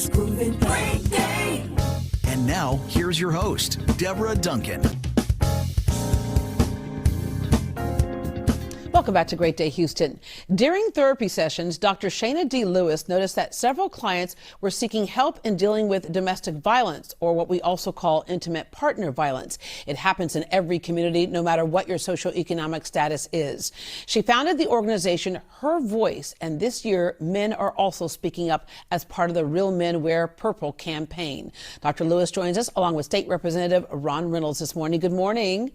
It's proven great day. And now, here's your host, Deborah Duncan. Welcome back to Great Day Houston. During therapy sessions, Dr. Shayna D. Lewis noticed that several clients were seeking help in dealing with domestic violence, or what we also call intimate partner violence. It happens in every community, no matter what your socioeconomic status is. She founded the organization Her Voice, and this year, men are also speaking up as part of the Real Men Wear Purple campaign. Dr. Lewis joins us along with State Representative Ron Reynolds this morning. Good morning.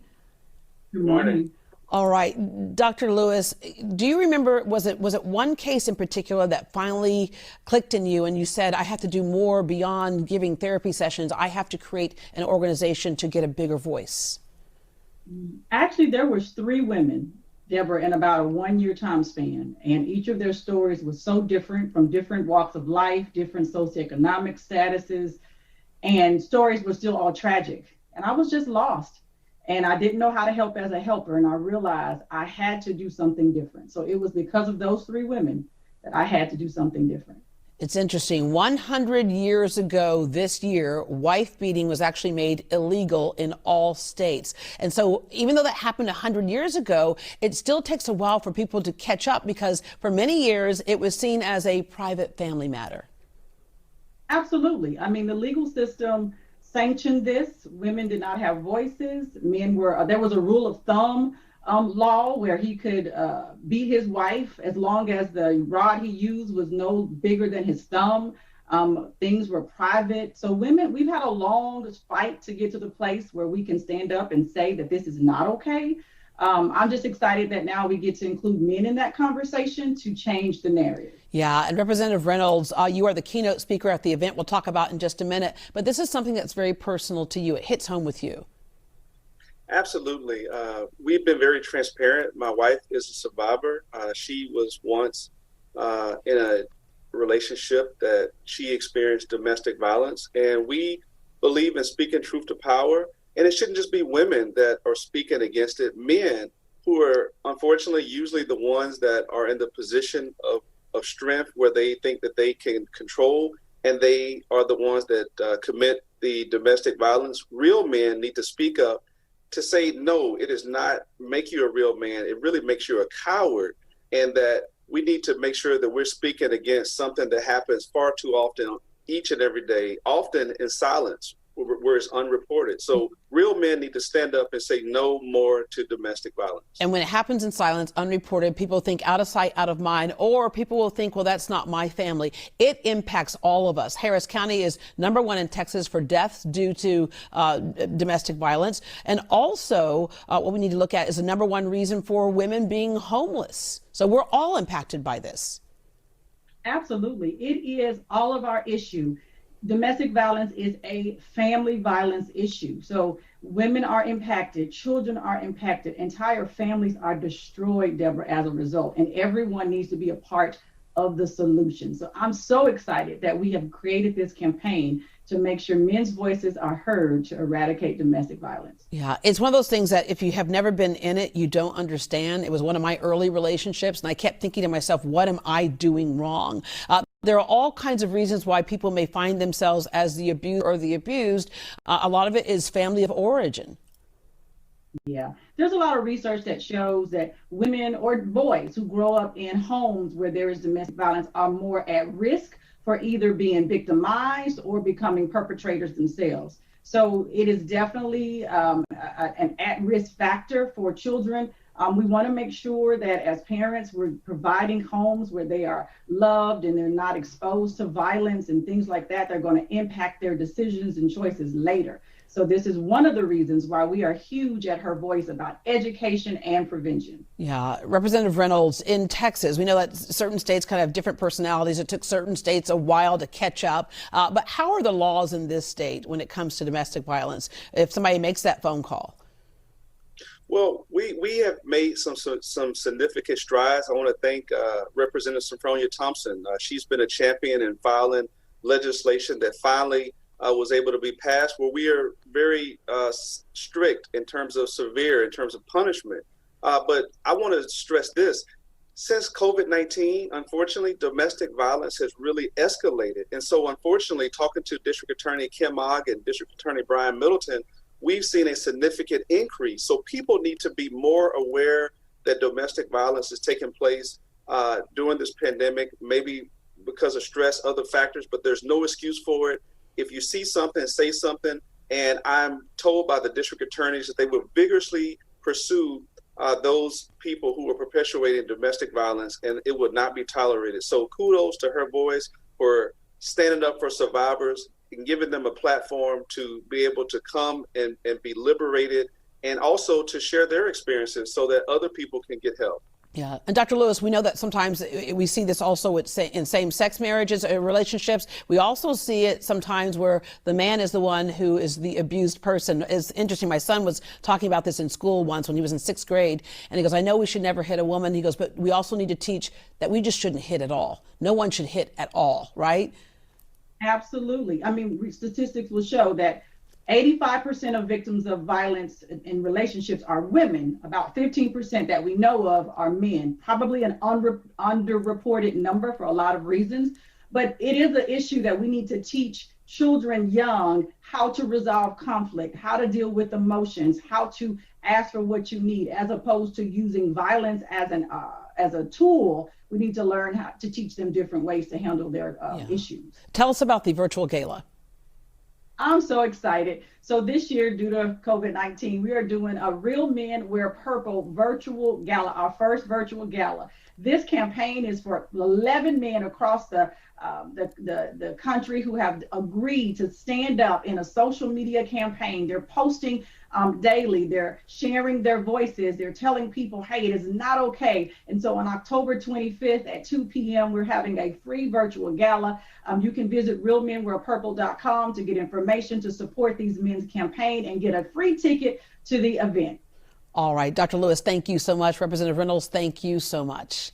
Good morning. All right, Dr. Lewis, do you remember, was it one case in particular that finally clicked in you and you said, I have to do more beyond giving therapy sessions, I have to create an organization to get a bigger voice? Actually, there was 3 women, Deborah, in about a 1-year time span, and each of their stories was so different, from different walks of life, different socioeconomic statuses, and stories were still all tragic. And I was just lost. And I didn't know how to help as a helper. And I realized I had to do something different. So it was because of those 3 women that I had to do something different. It's interesting. 100 years ago this year, wife beating was actually made illegal in all states. And so even though that happened 100 years ago, it still takes a while for people to catch up, because for many years it was seen as a private family matter. Absolutely. I mean, the legal system sanctioned this. Women did not have voices. Men were, there was a rule of thumb law where he could beat his wife as long as the rod he used was no bigger than his thumb. Things were private. So women, we've had a long fight to get to the place where we can stand up and say that this is not okay. I'm just excited that now we get to include men in that conversation to change the narrative. Yeah, and Representative Reynolds, you are the keynote speaker at the event we'll talk about in just a minute, but this is something that's very personal to you. It hits home with you. Absolutely. We've been very transparent. My wife is a survivor. She was once in a relationship that she experienced domestic violence, and we believe in speaking truth to power. And it shouldn't just be women that are speaking against it. Men, who are unfortunately usually the ones that are in the position of strength where they think that they can control, and they are the ones that commit the domestic violence. Real men need to speak up to say, no, it does not make you a real man. It really makes you a coward. And that we need to make sure that we're speaking against something that happens far too often, each and every day, often in silence, where it's unreported. So real men need to stand up and say no more to domestic violence. And when it happens in silence, unreported, people think out of sight, out of mind, or people will think, well, that's not my family. It impacts all of us. Harris County is #1 in Texas for deaths due to domestic violence. And also what we need to look at is the #1 reason for women being homeless. So we're all impacted by this. Absolutely. It is all of our issue. Domestic violence is a family violence issue. So women are impacted, children are impacted, entire families are destroyed, Deborah, as a result, and everyone needs to be a part of the solution. So I'm so excited that we have created this campaign to make sure men's voices are heard to eradicate domestic violence. Yeah, it's one of those things that if you have never been in it, you don't understand. It was one of my early relationships, and I kept thinking to myself, what am I doing wrong? There are all kinds of reasons why people may find themselves as the abused or the abused. A lot of it is family of origin. Yeah, there's a lot of research that shows that women or boys who grow up in homes where there is domestic violence are more at risk for either being victimized or becoming perpetrators themselves. So it is definitely an at-risk factor for children. We want to make sure that as parents, we're providing homes where they are loved and they're not exposed to violence and things like that. They're going to impact their decisions and choices later. So this is one of the reasons why we are huge at Her Voice about education and prevention. Yeah, Representative Reynolds, in Texas, we know that certain states kind of have different personalities. It took certain states a while to catch up. But how are the laws in this state when it comes to domestic violence if somebody makes that phone call? Well, we have made some significant strides. I want to thank Representative Sophronia Thompson. She's been a champion in filing legislation that finally was able to be passed, where we are very strict in terms of severe, in terms of punishment. But I want to stress this. since COVID-19, unfortunately, domestic violence has really escalated. And so, unfortunately, talking to District Attorney Kim Ogg and District Attorney Brian Middleton, we've seen a significant increase. So people need to be more aware that domestic violence is taking place during this pandemic, maybe because of stress, other factors, but there's no excuse for it. If you see something, say something. And I'm told by the district attorneys that they will vigorously pursue those people who are perpetuating domestic violence, and it would not be tolerated. So kudos to her boys for standing up for survivors and giving them a platform to be able to come and be liberated, and also to share their experiences so that other people can get help. Yeah. And Dr. Lewis, we know that sometimes we see this also in same-sex marriages, relationships. We also see it sometimes where the man is the one who is the abused person. It's interesting. My son was talking about this in school once when he was in 6th grade. And he goes, I know we should never hit a woman. He goes, but we also need to teach that we just shouldn't hit at all. No one should hit at all, right? Absolutely. I mean, statistics will show that 85% of victims of violence in relationships are women. About 15% that we know of are men. Probably an underreported number for a lot of reasons. But it is an issue that we need to teach children young how to resolve conflict, how to deal with emotions, how to ask for what you need, as opposed to using violence as a tool. We need to learn how to teach them different ways to handle their issues. Tell us about the virtual gala. I'm so excited. So this year, due to COVID-19, we are doing a Real Men Wear Purple virtual gala, our first virtual gala. This campaign is for 11 men across the country who have agreed to stand up in a social media campaign. They're posting daily. They're sharing their voices. They're telling people, hey, it is not okay. And so on October 25th at 2 p.m., we're having a free virtual gala. You can visit realmenwearpurple.com to get information to support these men's campaign and get a free ticket to the event. All right. Dr. Lewis, thank you so much. Representative Reynolds, thank you so much.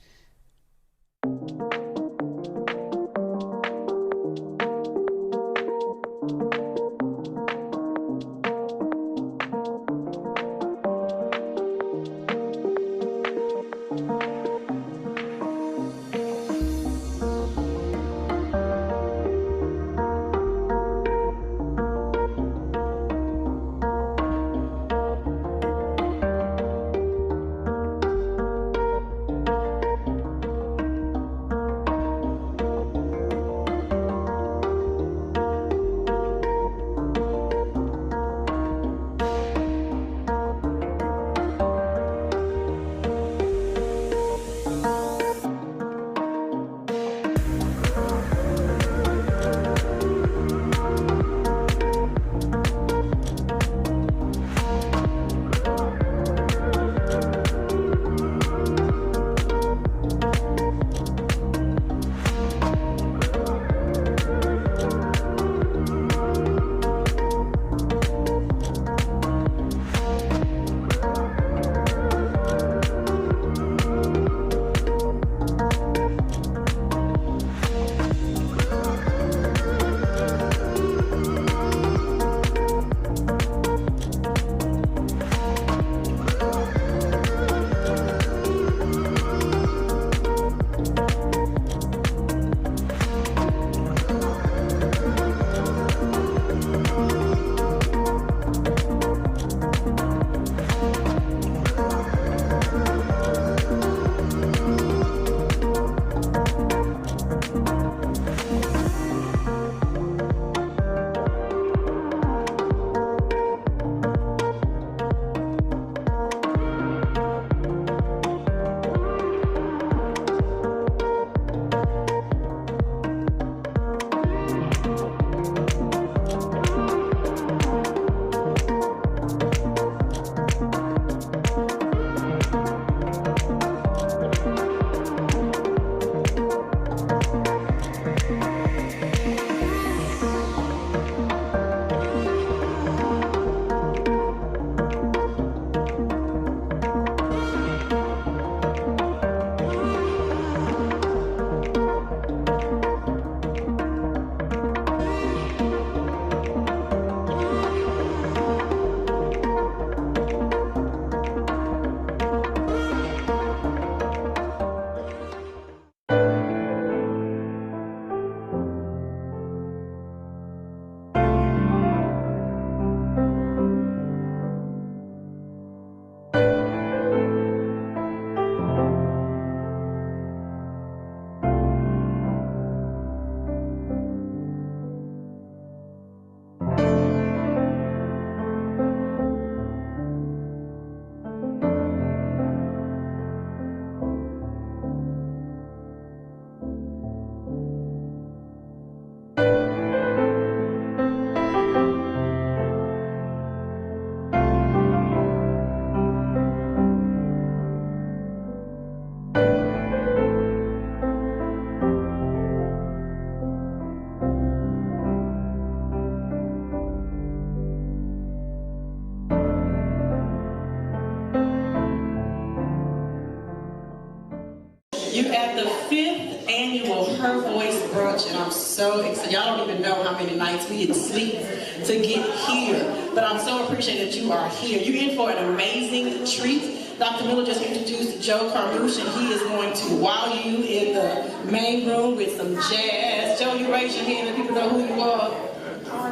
at the 5th annual Her Voice Brunch, and I'm so excited. Y'all don't even know how many nights we didn't sleep to get here, but I'm so appreciative that you are here. You're in for an amazing treat. Dr. Miller just introduced Joe Carmouche, and he is going to wow you in the main room with some jazz. Joe, you raise your hand and people know who you are.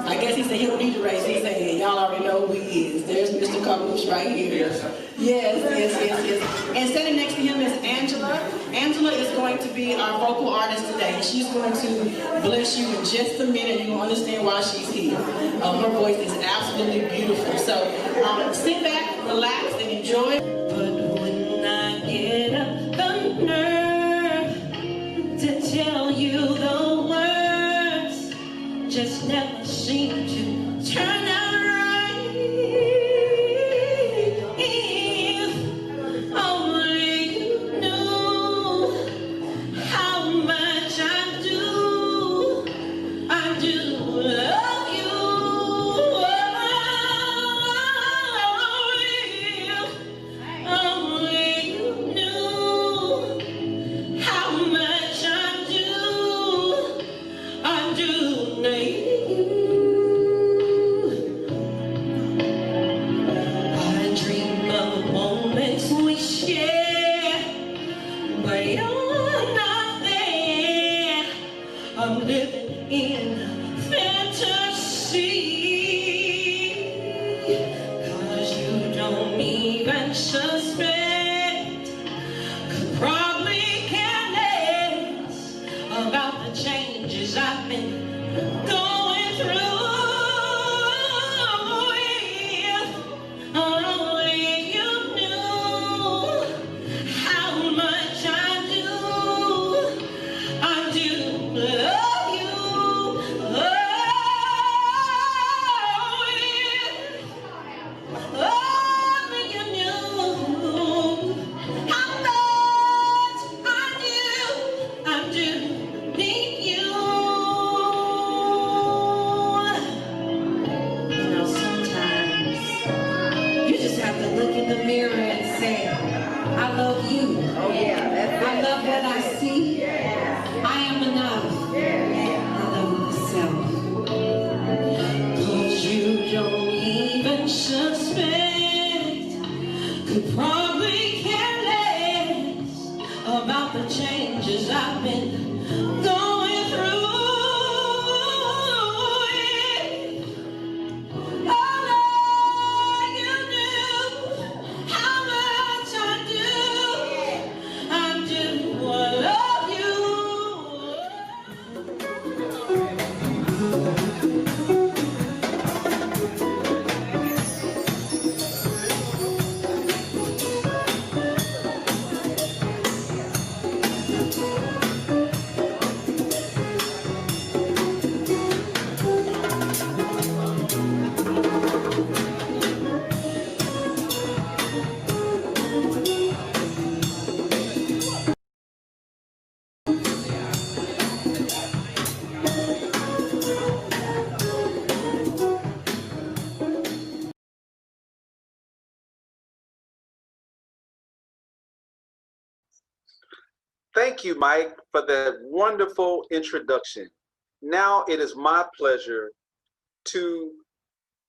I guess he said he don't need to raise his hand. Y'all already know who he is. There's Mr. Carmouche right here. Yes. And standing next to him is Angela. Angela is going to be our vocal artist today. She's going to bless you in just a minute. You're going to understand why she's here. Her voice is absolutely beautiful. So sit back, relax, and enjoy. But when I get up the nerve to tell you the words, just never seem to turn out right. If only you knew how much I do love you. If only you knew how much I do need you. I dream of moments we share, but you're not there. I'm living in fantasy, 'cause you don't even suspect, could probably care less about the changes I've been going through. If only you knew how much I do love you. Only you knew how much I do need you. You know, sometimes you just have to look in the mirror and say, I love you. Oh yeah, I love what I see. I am enough. I love myself. 'Cause you don't even suspect, could probably care less about the changes I've been going through. Only you knew how much I do love you. Thank you, Mike, for that wonderful introduction. Now it is my pleasure to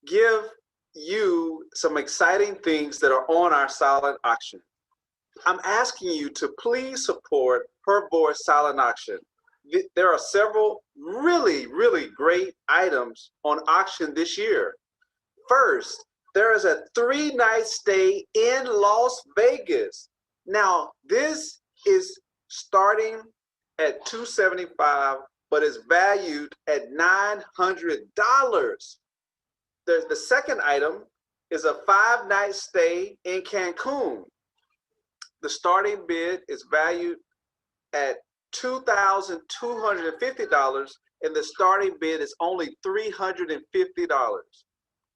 give you some exciting things that are on our silent auction. I'm asking you to please support Her Voice Silent Auction. There are several really great items on auction this year. First, there is a 3-night stay in Las Vegas. Now, this is starting at $275, but is valued at $900. The second item is a 5-night stay in Cancun. The starting bid is valued at $2,250, and the starting bid is only $350.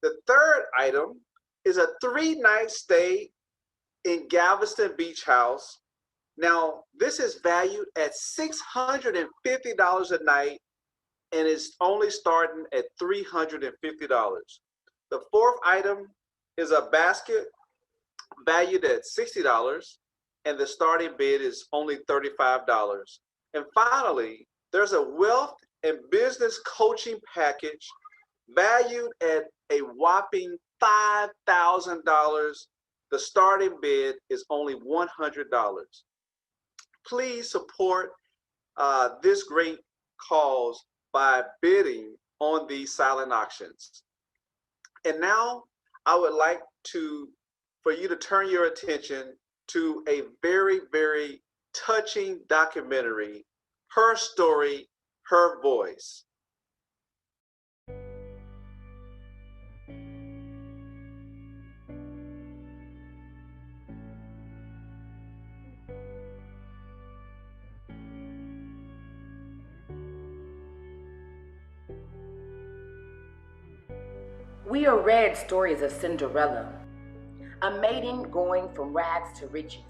The third item is a 3-night stay in Galveston Beach House. Now, this is valued at $650 a night and is only starting at $350. The fourth item is a basket valued at $60. and the starting bid is only $35. And finally, there's a wealth and business coaching package valued at a whopping $5,000. The starting bid is only $100. Please support this great cause by bidding on these silent auctions. And now I would like for you to turn your attention to a very, very touching documentary, Her Story, Her Voice. We are read stories of Cinderella, a maiden going from rags to riches.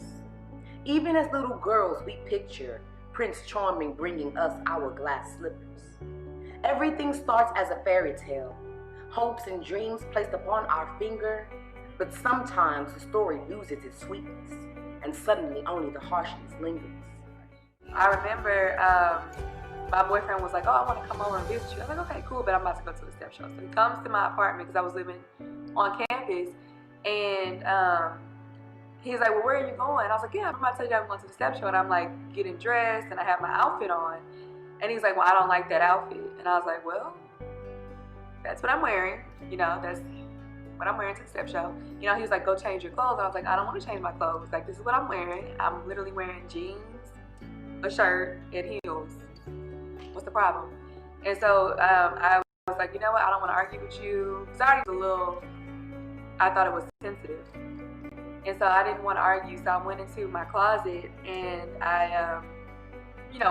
Even as little girls, we picture Prince Charming bringing us hourglass slippers. Everything starts as a fairy tale, hopes and dreams placed upon our finger, but sometimes the story loses its sweetness, and suddenly only the harshness lingers. I remember my boyfriend was like, oh, I want to come over and visit you. I was like, okay, cool, but I'm about to go to the step show. So he comes to my apartment because I was living on campus, and he's like, well, where are you going? I was like, yeah, I'm about to tell you I'm going to the step show, and I'm like getting dressed, and I have my outfit on, and he's like, well, I don't like that outfit, and I was like, well, that's what I'm wearing, you know, that's what I'm wearing to the step show. You know, he was like, go change your clothes, and I was like, I don't want to change my clothes, like, this is what I'm wearing. I'm literally wearing jeans, a shirt, and heels. What's the problem? And so I was like, you know what, I don't want to argue with you. Sorry, I thought it was sensitive. And so I didn't want to argue, so I went into my closet and I,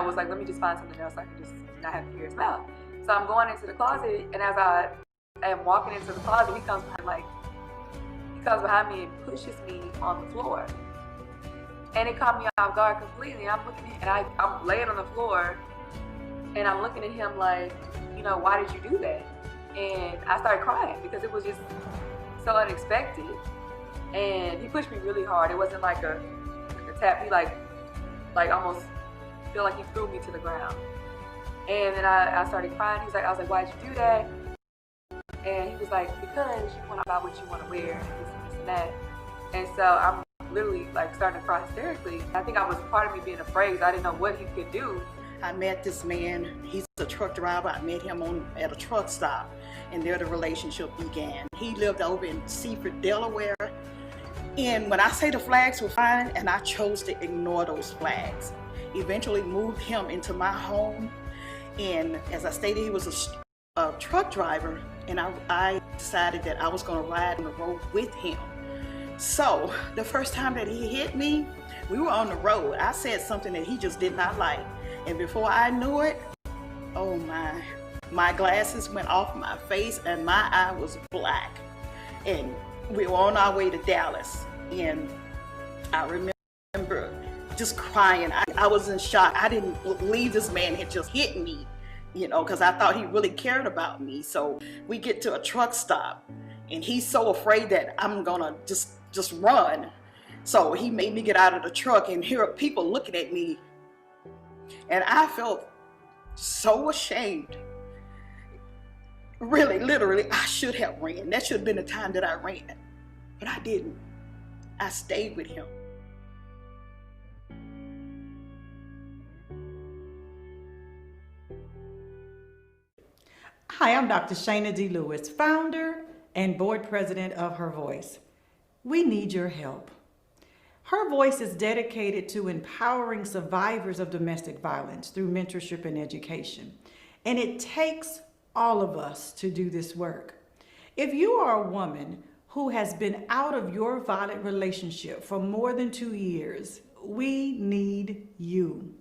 was like, let me just find something else I can just not have to hear his mouth. So I'm going into the closet, and as I am walking into the closet, he comes behind me and pushes me on the floor. And it caught me off guard completely. I'm looking at, and I'm laying on the floor, and I'm looking at him like, you know, why did you do that? And I started crying because it was just so unexpected. And he pushed me really hard. It wasn't like a tap. He like almost feel like he threw me to the ground. And then I started crying. I was like, why'd you do that? And he was like, because you want to buy what you want to wear, and this and that. And so I'm literally like starting to cry hysterically. I think I was part of me being afraid. I didn't know what he could do. I met this man, he's a truck driver. I met him at a truck stop, and there the relationship began. He lived over in Seaford, Delaware. And when I say the flags were fine, and I chose to ignore those flags, eventually moved him into my home. And as I stated, he was a truck driver, and I decided that I was gonna ride on the road with him. So the first time that he hit me, we were on the road. I said something that he just did not like. And before I knew it, oh my glasses went off my face and my eye was black. And we were on our way to Dallas. And I remember just crying. I was in shock. I didn't believe this man had just hit me, you know, because I thought he really cared about me. So we get to a truck stop, and he's so afraid that I'm gonna just run. So he made me get out of the truck, and here are people looking at me. And I felt so ashamed. Really, literally, I should have ran. That should have been the time that I ran. But I didn't. I stayed with him. Hi, I'm Dr. Shana D. Lewis, founder and board president of Her Voice. We need your help. Her Voice is dedicated to empowering survivors of domestic violence through mentorship and education. And it takes all of us to do this work. If you are a woman who has been out of your violent relationship for more than 2 years, we need you.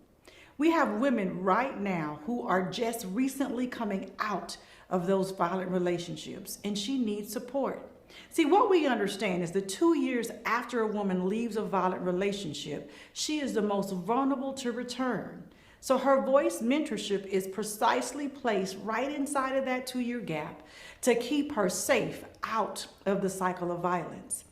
We have women right now who are just recently coming out of those violent relationships, and she needs support. See, what we understand is that 2 years after a woman leaves a violent relationship, she is the most vulnerable to return. So Her Voice mentorship is precisely placed right inside of that 2-year gap to keep her safe out of the cycle of violence.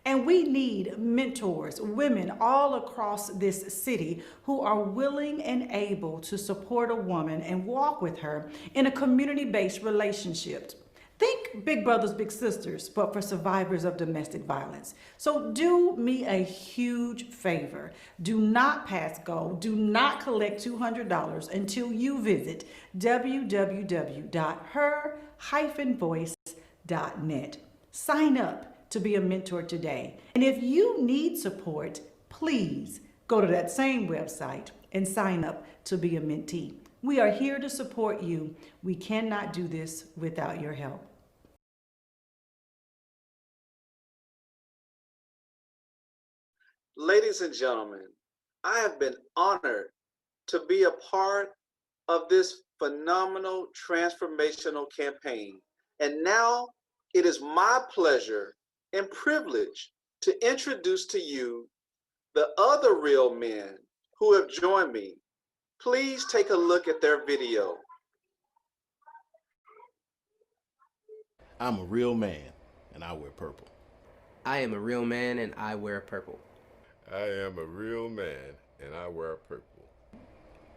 And we need mentors, women all across this city who are willing and able to support a woman and walk with her in a community-based relationship. Think Big Brothers Big Sisters, but for survivors of domestic violence. So do me a huge favor. Do not pass go. Do not collect $200 until you visit www.her-voice.net. Sign up to be a mentor today. And if you need support, please go to that same website and sign up to be a mentee. We are here to support you. We cannot do this without your help. Ladies and gentlemen, I have been honored to be a part of this phenomenal transformational campaign. And now it is my pleasure and privilege to introduce to you the other real men who have joined me. Please take a look at their video. I'm a real man and I wear purple. I am a real man and I wear purple. I am a real man and I wear purple.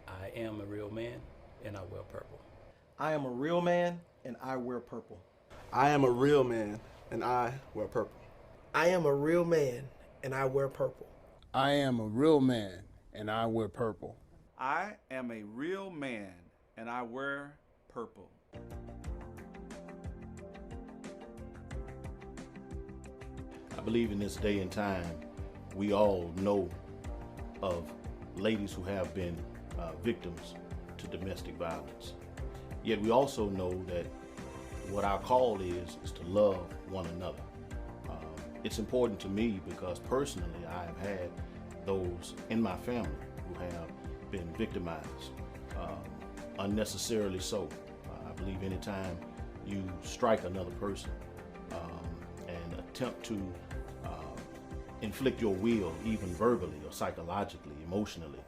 I am a real man and I wear purple. I am a real man and I wear purple. I am a real man and I wear purple. I am a real man and I wear purple. I am a real man and I wear purple. I am a real man and I wear purple. I believe in this day and time, we all know of ladies who have been victims to domestic violence. Yet we also know that what our call is to love one another. It's important to me because personally I have had those in my family who have been victimized, unnecessarily so. I believe anytime you strike another person and attempt to inflict your will, even verbally or psychologically, emotionally,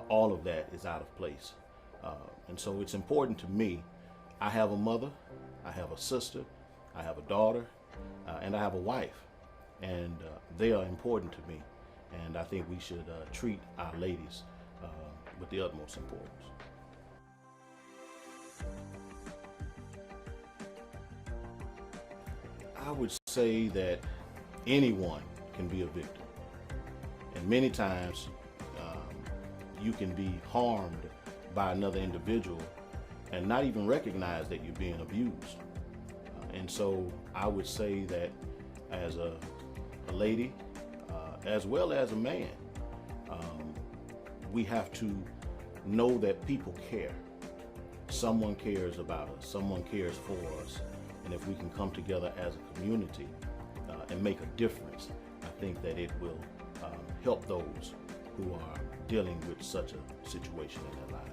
all of that is out of place. And so it's important to me. I have a mother, I have a sister, I have a daughter, and I have a wife. And they are important to me. And I think we should treat our ladies with the utmost importance. I would say that anyone can be a victim. And many times you can be harmed by another individual and not even recognize that you're being abused. And so I would say that as a lady, as well as a man, we have to know that people care. Someone cares about us, someone cares for us, and if we can come together as a community and make a difference, I think that it will help those who are dealing with such a situation in their lives.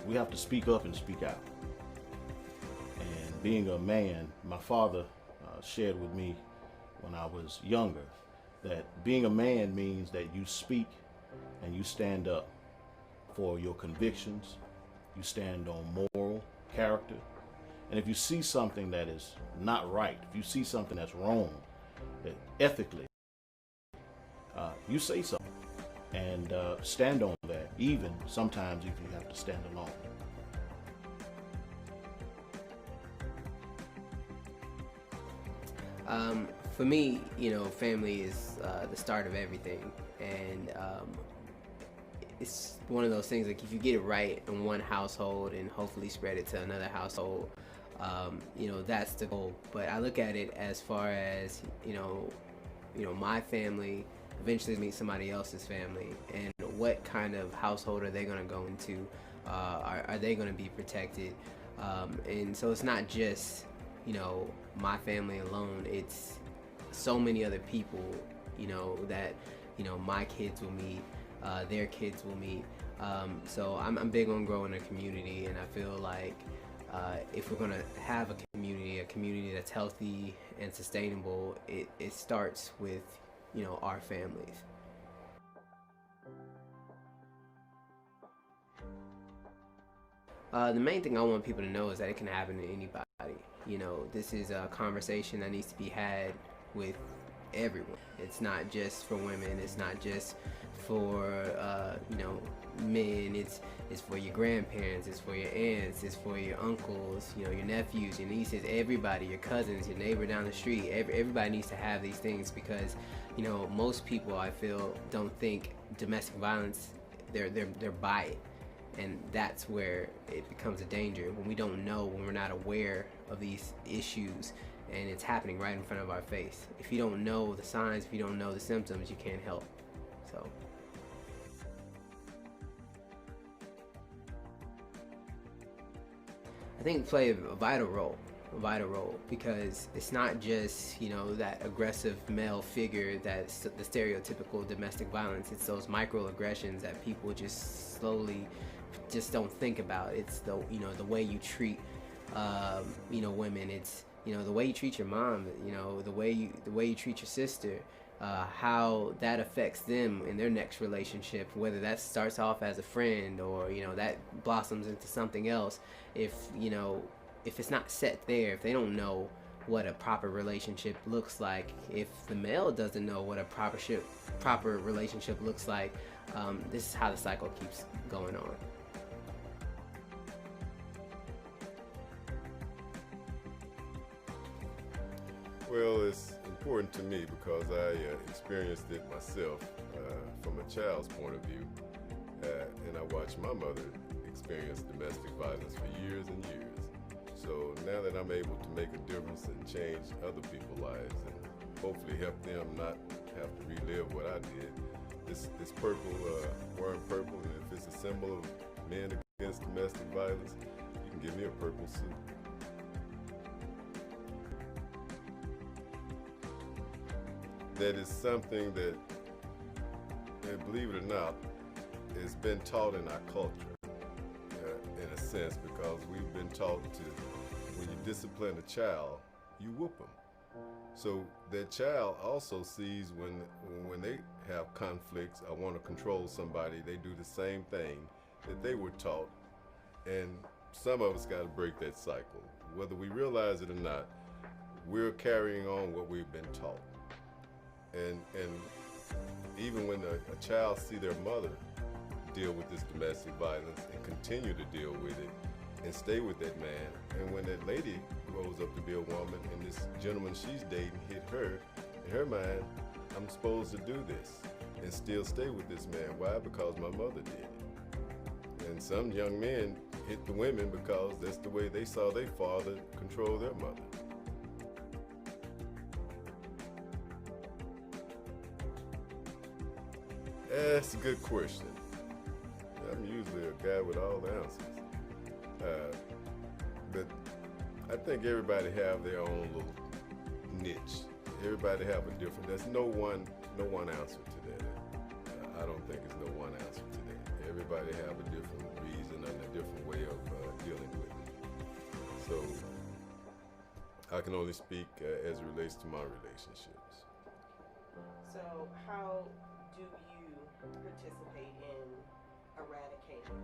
We have to speak up and speak out. And being a man, my father shared with me when I was younger that being a man means that you speak and you stand up for your convictions, you stand on moral character, and if you see something that is not right, if you see something that's wrong, that ethically, you say something and stand on that, even sometimes if you have to stand alone. For me, family is the start of everything, and it's one of those things, like if you get it right in one household and hopefully spread it to another household, that's the goal. But I look at it as far as, my family eventually meet somebody else's family, and what kind of household are they going to go into? Are they going to be protected? And so it's not just, my family alone. It's so many other people, that, my kids will meet, their kids will meet. So I'm big on growing a community, and I feel like if we're gonna have a community that's healthy and sustainable, it starts with, our families. The main thing I want people to know is that it can happen to anybody. You know, this is a conversation that needs to be had with everyone. It's not just for women. It's not just for men. It's for your grandparents. It's for your aunts. It's for your uncles. You know, your nephews, your nieces, everybody, your cousins, your neighbor down the street. Everybody needs to have these things because, you know, most people I feel don't think domestic violence. They're by it. And that's where it becomes a danger, when we don't know, when we're not aware of these issues and it's happening right in front of our face. If you don't know the signs, if you don't know the symptoms, you can't help. So I think play a vital role, because it's not just, you know, that aggressive male figure that's the stereotypical domestic violence. It's those microaggressions that people just slowly just don't think about. It's the, you know, the way you treat you know, women. It's, you know, the way you treat your mom, you know, the way you treat your sister, how that affects them in their next relationship, whether that starts off as a friend or, you know, that blossoms into something else. If, you know, if it's not set there, if they don't know what a proper relationship looks like, if the male doesn't know what a proper relationship looks like, this is how the cycle keeps going on. Well, it's important to me because I experienced it myself from a child's point of view, and I watched my mother experience domestic violence for years and years. So now that I'm able to make a difference and change other people's lives and hopefully help them not have to relive what I did, this purple, wearing purple, and if it's a symbol of men against domestic violence, you can give me a purple suit. That is something that, believe it or not, has been taught in our culture, in a sense, because we've been taught to, when you discipline a child, you whoop them. So that child also sees when they have conflicts or want to control somebody, they do the same thing that they were taught. And some of us got to break that cycle. Whether we realize it or not, we're carrying on what we've been taught. And even when a child see their mother deal with this domestic violence and continue to deal with it and stay with that man, and when that lady grows up to be a woman and this gentleman she's dating hit her, in her mind, I'm supposed to do this and still stay with this man. Why? Because my mother did it. And some young men hit the women because that's the way they saw their father control their mother. That's a good question. I'm usually a guy with all the answers. But I think everybody have their own little niche. Everybody have a different, there's no one answer to that. I don't think there's no one answer to that. Everybody have a different reason and a different way of dealing with it. So I can only speak as it relates to my relationships. So how do you participate in eradicating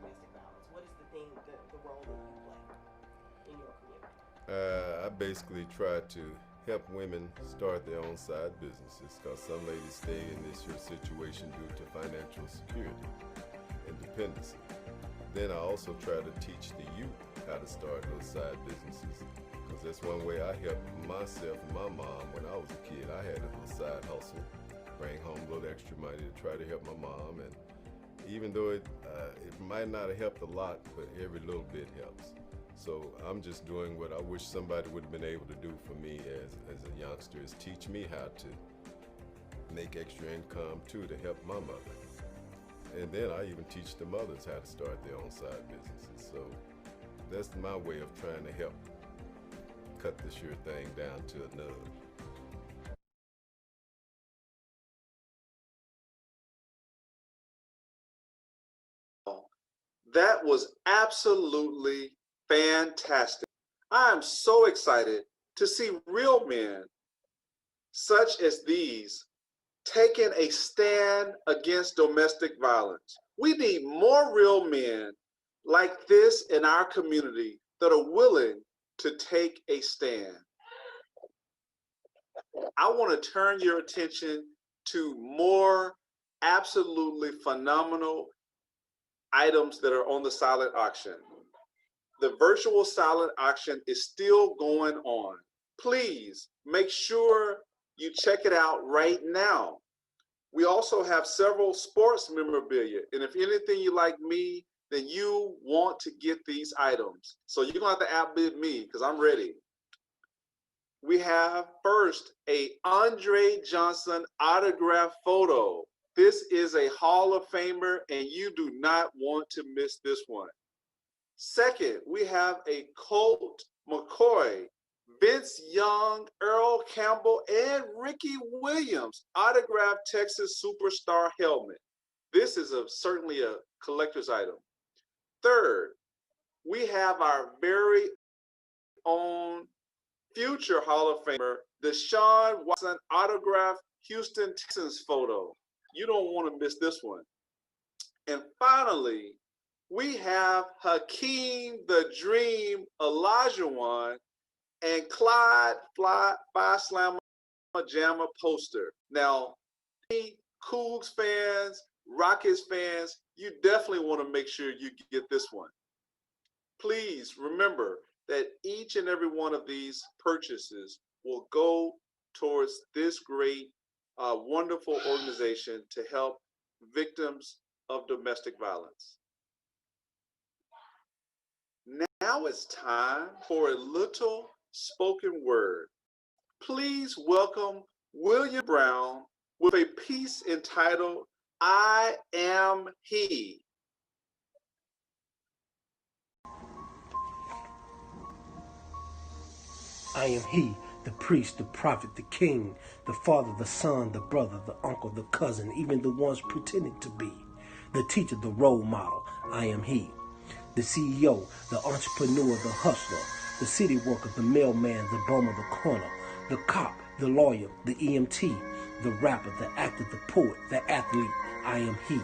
domestic violence? What is the role that you play in your community? I basically try to help women start their own side businesses, because some ladies stay in this here situation due to financial security and dependency. Then I also try to teach the youth how to start those side businesses, because that's one way I helped myself and my mom when I was a kid. I had a little side hustle, bring home a little extra money to try to help my mom, and even though it might not have helped a lot, but every little bit helps. So I'm just doing what I wish somebody would have been able to do for me as a youngster, is teach me how to make extra income too, to help my mother. And then I even teach the mothers how to start their own side businesses. So that's my way of trying to help cut this here thing down to a nub. That was absolutely fantastic. I am so excited to see real men such as these taking a stand against domestic violence. We need more real men like this in our community that are willing to take a stand. I want to turn your attention to more absolutely phenomenal items that are on the silent auction. The virtual silent auction is still going on. Please make sure you check it out right now. We also have several sports memorabilia, and if anything you like me, then you want to get these items. So you're gonna have to outbid me because I'm ready. We have first a Andre Johnson autograph photo. This is a Hall of Famer, and you do not want to miss this one. Second, we have a Colt McCoy, Vince Young, Earl Campbell, and Ricky Williams autographed Texas Superstar helmet. This is certainly a collector's item. Third, we have our very own future Hall of Famer, Deshaun Watson autographed Houston Texans photo. You don't want to miss this one. And finally, we have Hakeem the Dream Olajuwon and Clyde Five Slammer Jammer poster. Now, Cougs fans, Rockets fans, you definitely want to make sure you get this one. Please remember that each and every one of these purchases will go towards this great, wonderful organization to help victims of domestic violence. Now it's time for a little spoken word. Please welcome William Brown with a piece entitled, I Am He. I am he, the priest, the prophet, the king, the father, the son, the brother, the uncle, the cousin, even the ones pretending to be. The teacher, the role model, I am he. The CEO, the entrepreneur, the hustler, the city worker, the mailman, the bum of the corner, the cop, the lawyer, the EMT, the rapper, the actor, the poet, the athlete, I am he.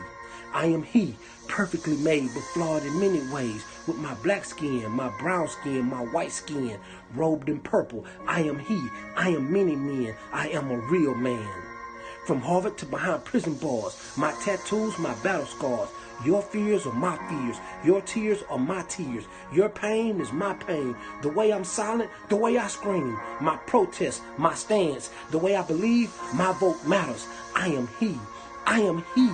I am he, perfectly made but flawed in many ways, with my black skin, my brown skin, my white skin, robed in purple. I am he, I am many men, I am a real man. From Harvard to behind prison bars, my tattoos, my battle scars, your fears are my fears, your tears are my tears, your pain is my pain, the way I'm silent, the way I scream, my protest, my stance, the way I believe, my vote matters. I am he. I am he,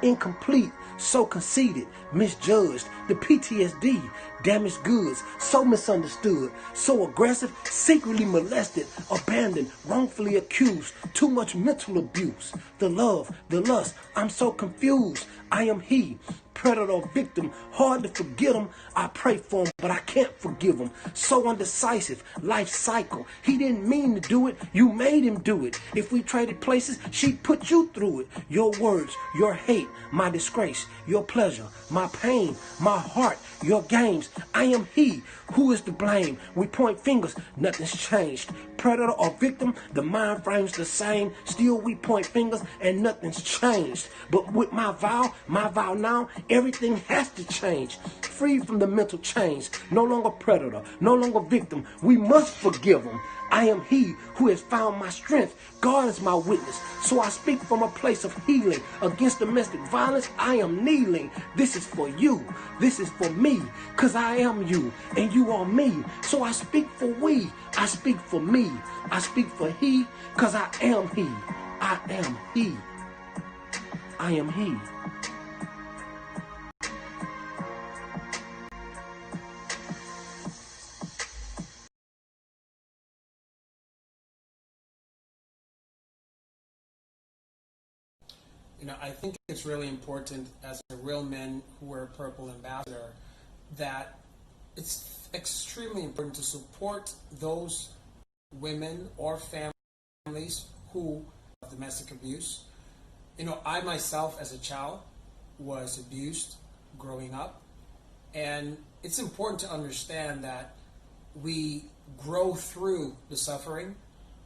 incomplete, so conceited, misjudged, the PTSD, damaged goods, so misunderstood, so aggressive, secretly molested, abandoned, wrongfully accused, too much mental abuse, the love, the lust, I'm so confused. I am he, predator victim, hard to forget him. I pray for him, but I can't forgive him. So undecisive, life cycle. He didn't mean to do it, you made him do it. If we traded places, she'd put you through it. Your words, your hate, my disgrace, your pleasure, my pain, my heart, your games. I am he. Who is to blame? We point fingers, nothing's changed. Predator or victim, the mind frame's the same. Still we point fingers and nothing's changed. But with my vow now, everything has to change. Free from the mental chains, no longer predator, no longer victim. We must forgive them. I am he who has found my strength. God is my witness. So I speak from a place of healing. Against domestic violence, I am kneeling. This is for you. This is for me. Cause I am you and you are me. So I speak for we. I speak for me. I speak for he. Cause I am he. I am he. I am he. You know, I think it's really important as a Real Men Who Wear Purple ambassador that it's extremely important to support those women or families who have domestic abuse. You know, I myself as a child was abused growing up, and it's important to understand that we grow through the suffering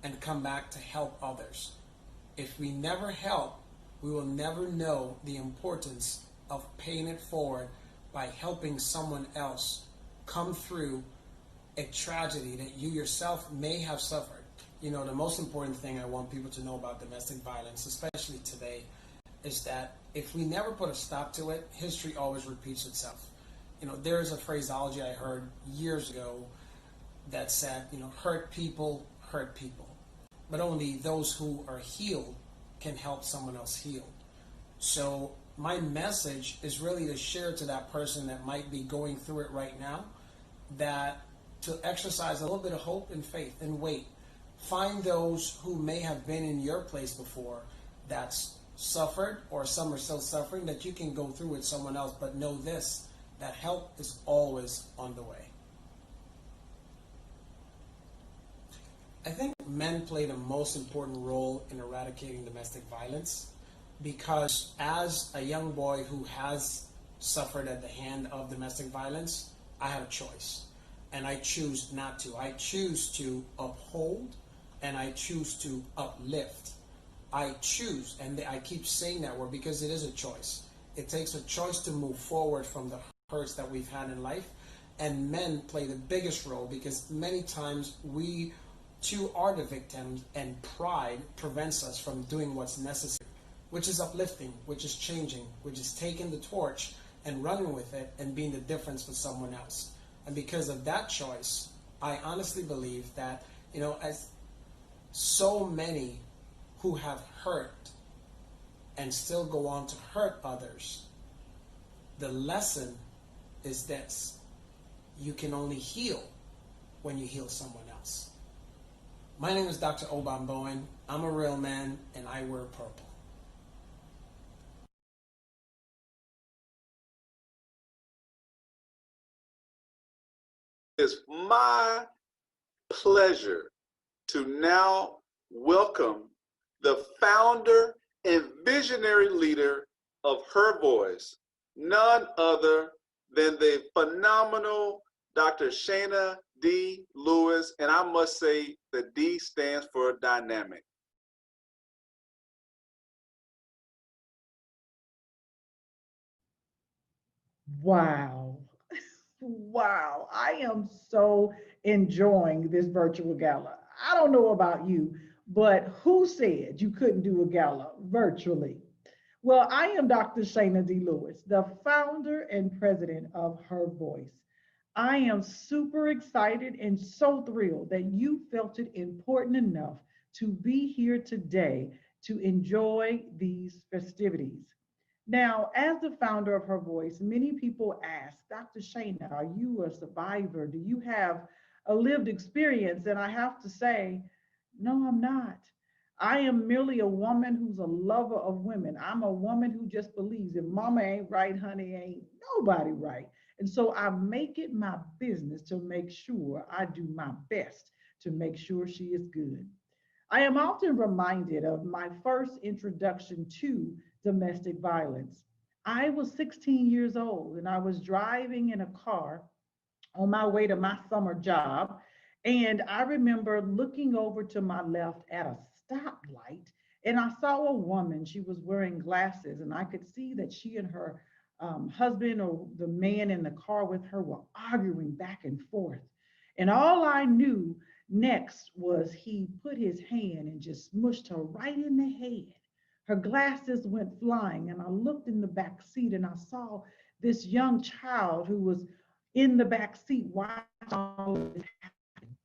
and come back to help others. If we never help, we will never know the importance of paying it forward by helping someone else come through a tragedy that you yourself may have suffered. You know, the most important thing I want people to know about domestic violence, especially today, is that if we never put a stop to it, history always repeats itself. You know, there is a phraseology I heard years ago that said, you know, hurt people, but only those who are healed can help someone else heal. So my message is really to share to that person that might be going through it right now, that to exercise a little bit of hope and faith and wait. Find those who may have been in your place before that's suffered, or some are still suffering, that you can go through with someone else, but know this, that help is always on the way. I think men play the most important role in eradicating domestic violence, because as a young boy who has suffered at the hand of domestic violence, I had a choice, and I choose not to. I choose to uphold, and I choose to uplift. I choose, and I keep saying that word because it is a choice. It takes a choice to move forward from the hurts that we've had in life, and men play the biggest role because many times we too are the victims, and pride prevents us from doing what's necessary, which is uplifting, which is changing, which is taking the torch and running with it and being the difference for someone else. And because of that choice, I honestly believe that, you know, as so many who have hurt and still go on to hurt others, the lesson is this: you can only heal when you heal someone else. My name is Dr. Oban Bowen. I'm a real man, and I wear purple. It's my pleasure to now welcome the founder and visionary leader of Her Voice, none other than the phenomenal Dr. Shayna D. Lewis, and I must say the D stands for dynamic. Wow. Wow. I am so enjoying this virtual gala. I don't know about you, but who said you couldn't do a gala virtually? Well, I am Dr. Shayna D. Lewis, the founder and president of Her Voice. I am super excited and so thrilled that you felt it important enough to be here today to enjoy these festivities. Now, as the founder of Her Voice, many people ask, Dr. Shayna, are you a survivor? Do you have a lived experience? And I have to say, no, I'm not. I am merely a woman who's a lover of women. I'm a woman who just believes if mama ain't right, honey, ain't nobody right. And so I make it my business to make sure I do my best to make sure she is good. I am often reminded of my first introduction to domestic violence. I was 16 years old and I was driving in a car on my way to my summer job. And I remember looking over to my left at a stoplight and I saw a woman. She was wearing glasses, and I could see that she and her husband, or the man in the car with her, were arguing back and forth. And all I knew next was he put his hand and just smushed her right in the head. Her glasses went flying, and I looked in the back seat and I saw this young child who was in the back seat watching all of this happen.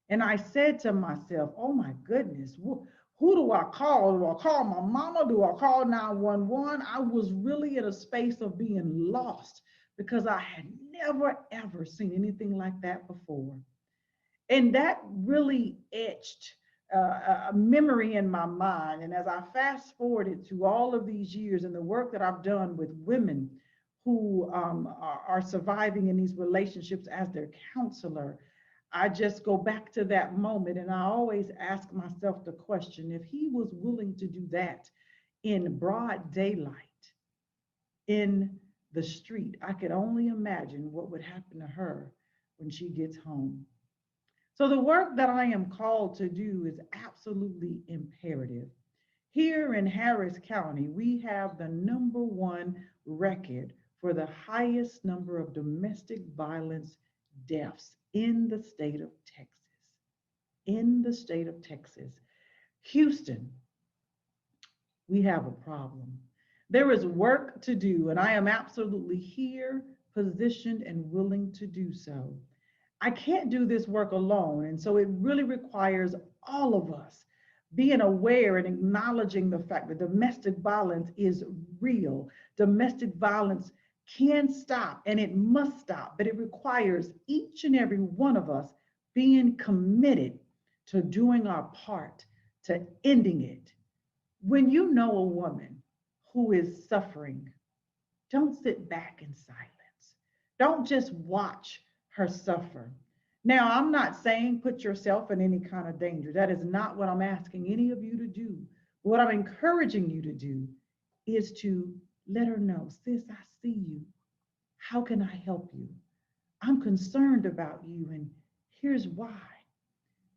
And I said to myself, oh my goodness, who do I call? Do I call my mama? Do I call 911? I was really in a space of being lost because I had never, ever seen anything like that before. And that really etched a memory in my mind. And as I fast forwarded to all of these years and the work that I've done with women who are surviving in these relationships as their counselor, I just go back to that moment and I always ask myself the question, if he was willing to do that in broad daylight, in the street, I could only imagine what would happen to her when she gets home. So the work that I am called to do is absolutely imperative. Here in Harris County, we have the #1 record for the highest number of domestic violence deaths in the state of Texas. In the state of Texas. Houston, we have a problem. There is work to do, and I am absolutely here, positioned, and willing to do so. I can't do this work alone, and so it really requires all of us being aware and acknowledging the fact that domestic violence is real. Domestic violence can stop, and it must stop, but it requires each and every one of us being committed to doing our part, to ending it. When you know a woman who is suffering, don't sit back in silence. Don't just watch her suffer. Now, I'm not saying put yourself in any kind of danger. That is not what I'm asking any of you to do. What I'm encouraging you to do is to let her know, sis, I see you. How can I help you? I'm concerned about you, and here's why.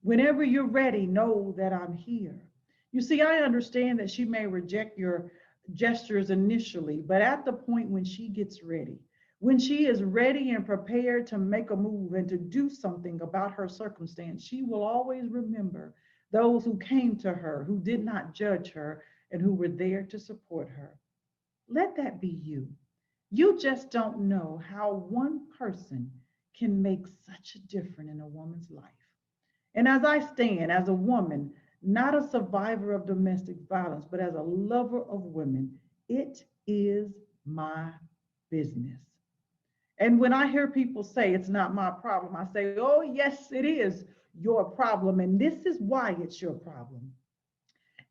Whenever you're ready, know that I'm here. You see, I understand that she may reject your gestures initially, but at the point when she gets ready, when she is ready and prepared to make a move and to do something about her circumstance, she will always remember those who came to her, who did not judge her, and who were there to support her. Let that be you. You just don't know how one person can make such a difference in a woman's life. And as I stand as a woman, not a survivor of domestic violence, but as a lover of women, it is my business. And when I hear people say it's not my problem, I say, oh, yes, it is your problem. And this is why it's your problem.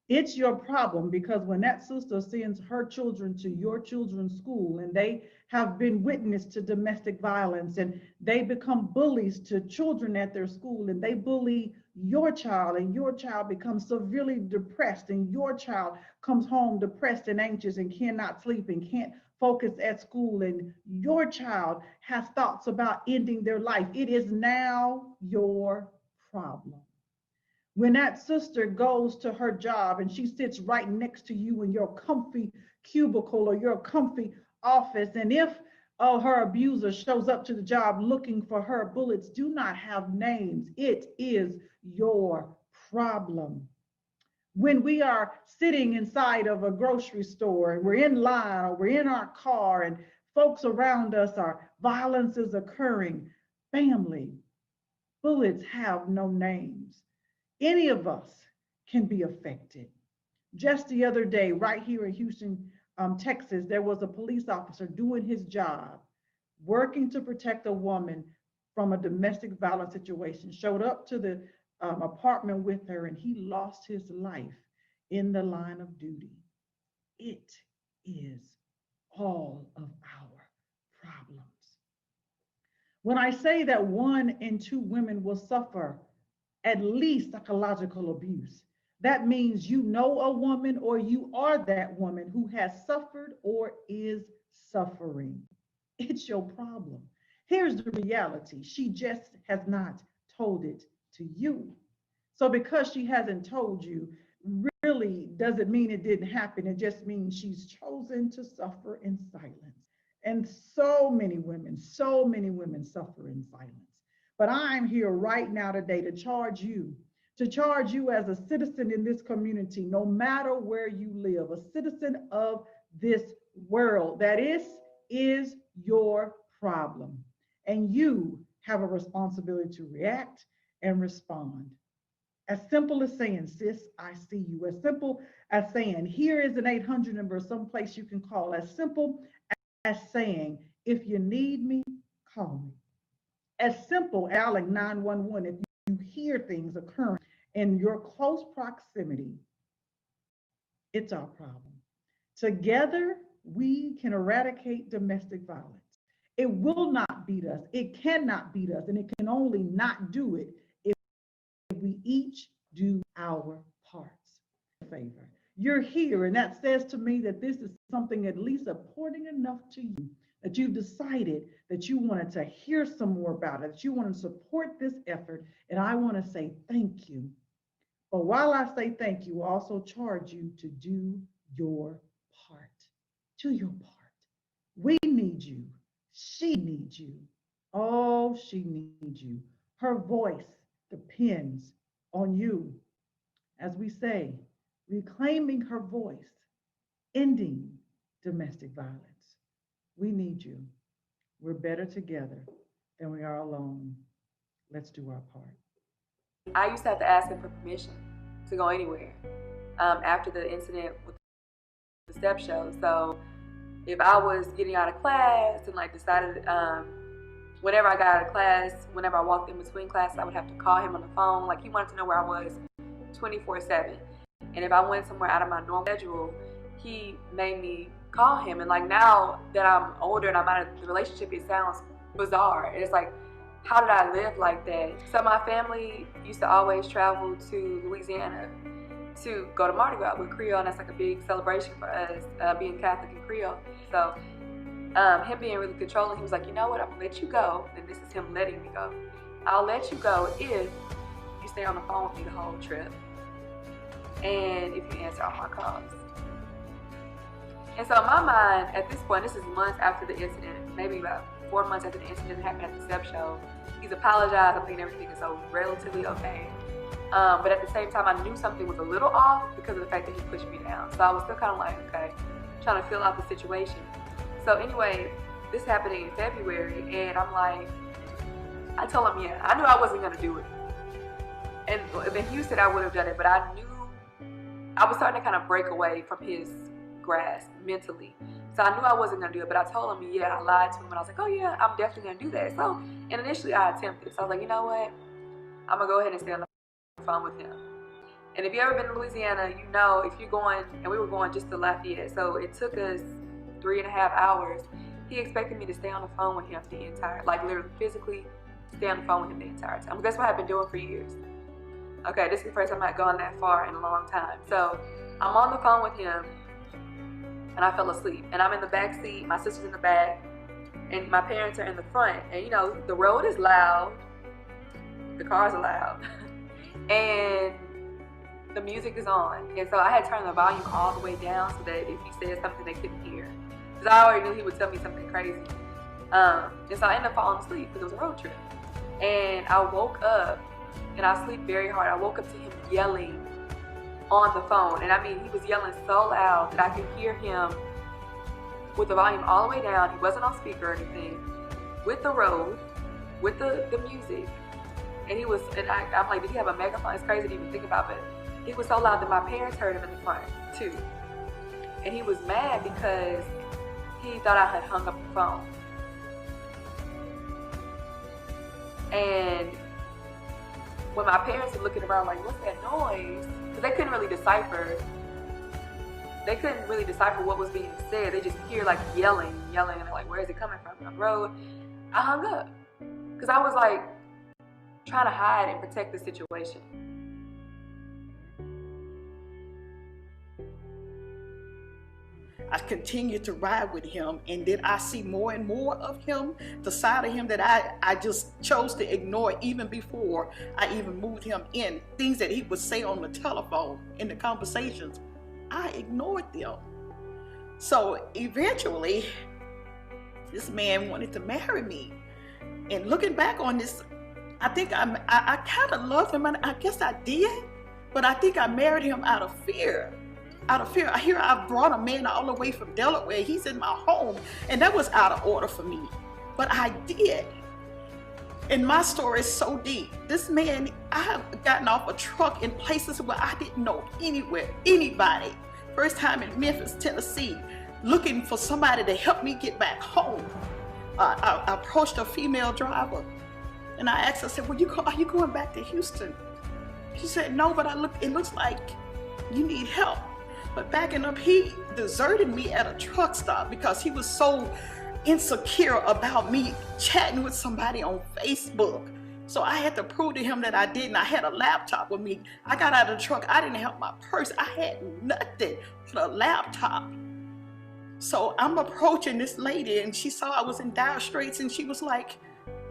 It's your problem because when that sister sends her children to your children's school and they have been witness to domestic violence and they become bullies to children at their school and they bully your child and your child becomes severely depressed and your child comes home depressed and anxious and cannot sleep and can't focus at school and your child has thoughts about ending their life, it is now your problem. When that sister goes to her job and she sits right next to you in your comfy cubicle or your comfy office, and if her abuser shows up to the job looking for her, bullets do not have names. It is your problem. When we are sitting inside of a grocery store and we're in line or we're in our car and folks around us are violence is occurring, family, bullets have no names. Any of us can be affected. Just the other day, right here in Houston, Texas, there was a police officer doing his job, working to protect a woman from a domestic violence situation, showed up to the apartment with her, and he lost his life in the line of duty. It is all of our problems. When I say that 1 in 2 women will suffer at least psychological abuse, that means you know a woman or you are that woman who has suffered or is suffering. It's your problem. Here's the reality. She just has not told it to you. So because she hasn't told you, really doesn't mean it didn't happen. It just means she's chosen to suffer in silence. And so many women suffer in silence. But I'm here right now today to charge you as a citizen in this community, no matter where you live, a citizen of this world, that is your problem. And you have a responsibility to react and respond. As simple as saying, sis, I see you. As simple as saying, here is an 800 number, someplace you can call. As simple as saying, if you need me, call me. As simple as dialing 911 if you hear things occurring in your close proximity. It's our problem. Together, we can eradicate domestic violence. It will not beat us. It cannot beat us, and it can only not do it if we each do our parts. Favor. You're here, and that says to me that this is something at least important enough to you that you've decided that you wanted to hear some more about it, that you want to support this effort, and I want to say thank you. But while I say thank you, I also charge you to do your part. Do your part. We need you. She needs you. Oh, she needs you. Her voice depends on you. As we say, reclaiming her voice, ending domestic violence. We need you. We're better together than we are alone. Let's do our part. I used to have to ask him for permission to go anywhere after the incident with the step show. So if I was getting out of class and like decided, whenever I got out of class, whenever I walked in between classes, I would have to call him on the phone. Like he wanted to know where I was 24/7. And if I went somewhere out of my normal schedule, he made me call him. And like now that I'm older and I'm out of the relationship, it sounds bizarre. It's like, how did I live like that? So my family used to always travel to Louisiana to go to Mardi Gras with Creole, and that's like a big celebration for us, being Catholic and Creole. So him being really controlling, he was like, you know what, I'm gonna let you go, and this is him letting me go. I'll let you go if you stay on the phone with me the whole trip, and if you answer all my calls. And so in my mind, at this point, this is months after the incident, maybe about 4 months after the incident happened at the step show, he's apologized. I'm thinking everything is so relatively okay. But at the same time, I knew something was a little off because of the fact that he pushed me down. So I was still kind of like, okay, trying to feel out the situation. So anyway, this happened in February, and I'm like, I told him, yeah, I knew I wasn't going to do it. And in Houston, I would have done it, but I knew I was starting to kind of break away from his grasp mentally. So I knew I wasn't going to do it, but I told him, yeah, I lied to him, and I was like, oh yeah, I'm definitely going to do that. So, and initially I attempted. So I was like, you know what? I'm going to go ahead and stay on the phone with him. And if you ever been to Louisiana, you know if you're going, and we were going just to Lafayette, so it took us 3.5 hours. He expected me to stay on the phone with him the entire, like literally physically stay on the phone with him the entire time. That's what I've been doing for years. Okay, this is the first time I've gone that far in a long time. So I'm on the phone with him, and I fell asleep. And I'm in the back seat, my sister's in the back, and my parents are in the front. And you know, the road is loud, the cars are loud, and the music is on. And so I had turned the volume all the way down so that if he said something they couldn't hear. Because I already knew he would tell me something crazy. And so I ended up falling asleep because it was a road trip. And I woke up, and I sleep very hard. I woke up to him yelling on the phone. And I mean, he was yelling so loud that I could hear him with the volume all the way down. He wasn't on speaker or anything. With the road, with the music. And he was, and I'm like, did he have a megaphone? It's crazy to even think about, but he was so loud that my parents heard him in the front too. And he was mad because he thought I had hung up the phone. And when my parents were looking around like, what's that noise? Because they couldn't really decipher what was being said. They just hear like yelling, and they're like, where is it coming from? On the road. I hung up. Because I was like, trying to hide and protect the situation. I continued to ride with him, and then I see more and more of him, the side of him that I just chose to ignore even before I even moved him in. Things that he would say on the telephone in the conversations, I ignored them. So eventually, this man wanted to marry me. And looking back on this, I think I kind of loved him, and I guess I did, but I think I married him out of fear. Out of fear. Here I brought a man all the way from Delaware. He's in my home, and that was out of order for me. But I did. And my story is so deep. This man, I have gotten off a truck in places where I didn't know anybody. First time in Memphis, Tennessee, looking for somebody to help me get back home. I approached a female driver, and I asked her, I said, are you going back to Houston? She said, no, but it looks like you need help. But backing up, he deserted me at a truck stop because he was so insecure about me chatting with somebody on Facebook. So I had to prove to him that I didn't. I had a laptop with me. I got out of the truck. I didn't have my purse. I had nothing but a laptop. So I'm approaching this lady, and she saw I was in dire straits, and she was like,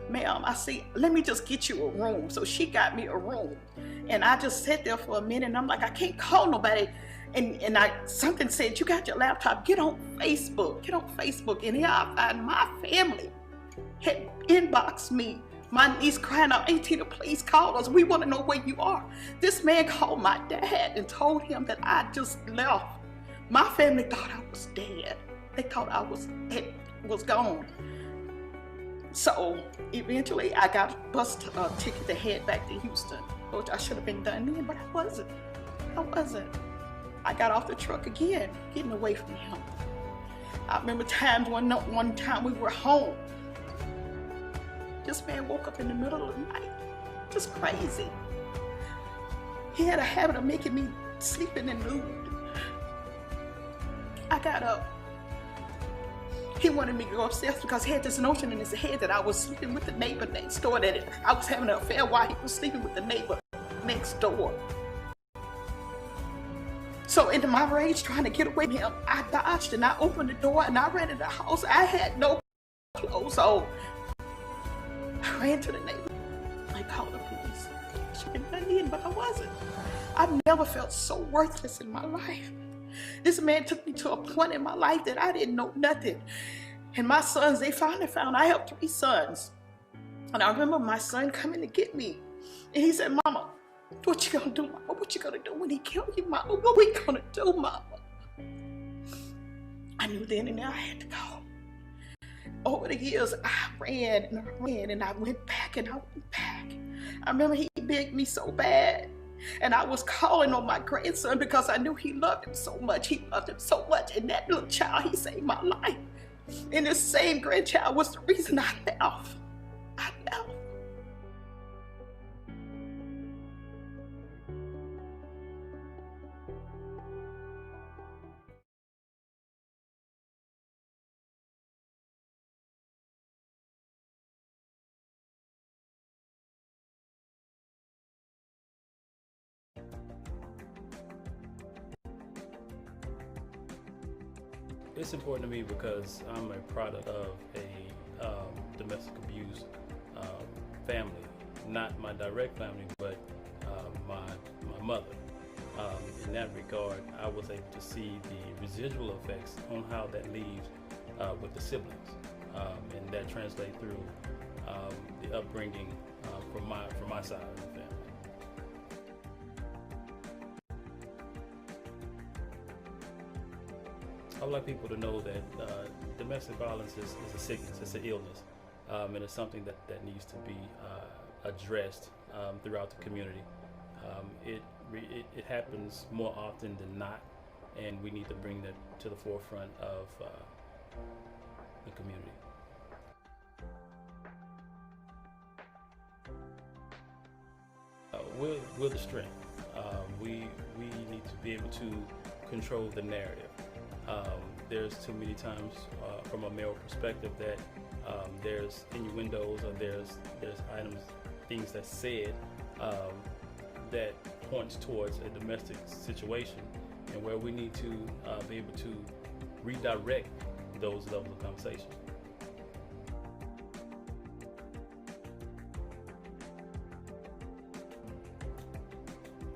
ma'am, I see, let me just get you a room. So she got me a room. And I just sat there for a minute, and I'm like, I can't call nobody. And something said, you got your laptop, get on Facebook. And here I find my family had inboxed me. My niece crying out, Tina, please call us. We want to know where you are. This man called my dad and told him that I just left. My family thought I was dead. They thought I was gone. So eventually I got a bus ticket to head back to Houston, which I should have been done then, but I wasn't. I got off the truck again, getting away from him. I remember times one time we were home. This man woke up in the middle of the night, just crazy. He had a habit of making me sleep in the nude. I got up. He wanted me to go upstairs because he had this notion in his head that I was sleeping with the neighbor next door, that I was having an affair while he was sleeping with the neighbor next door. So into my rage, trying to get away from him, I dodged and I opened the door and I ran in the house. I had no clothes on. I ran to the neighbor. I called the police. I should have been done in, but I wasn't. I've never felt so worthless in my life. This man took me to a point in my life that I didn't know nothing. And my sons, they finally found, I have 3 sons. And I remember my son coming to get me. And he said, Mama, what you gonna do, Mama? What you gonna do when he kill you, Mama? What we gonna do, Mama? I knew then and there I had to go. Over the years, I ran and I went back and I went back. I remember he begged me so bad. And I was calling on my grandson because I knew he loved him so much. He loved him so much. And that little child, he saved my life. And this same grandchild was the reason I left. It's important to me because I'm a product of a domestic abuse family. Not my direct family, but my mother. In that regard, I was able to see the residual effects on how that leaves with the siblings, and that translates through the upbringing from my side of the family. I would like people to know that domestic violence is a sickness, it's an illness, and it's something that needs to be addressed throughout the community. It happens more often than not, and we need to bring that to the forefront of the community. We're the strength. We need to be able to control the narrative. There's too many times from a male perspective that there's innuendos or there's items, things that's said that points towards a domestic situation, and where we need to be able to redirect those levels of conversation.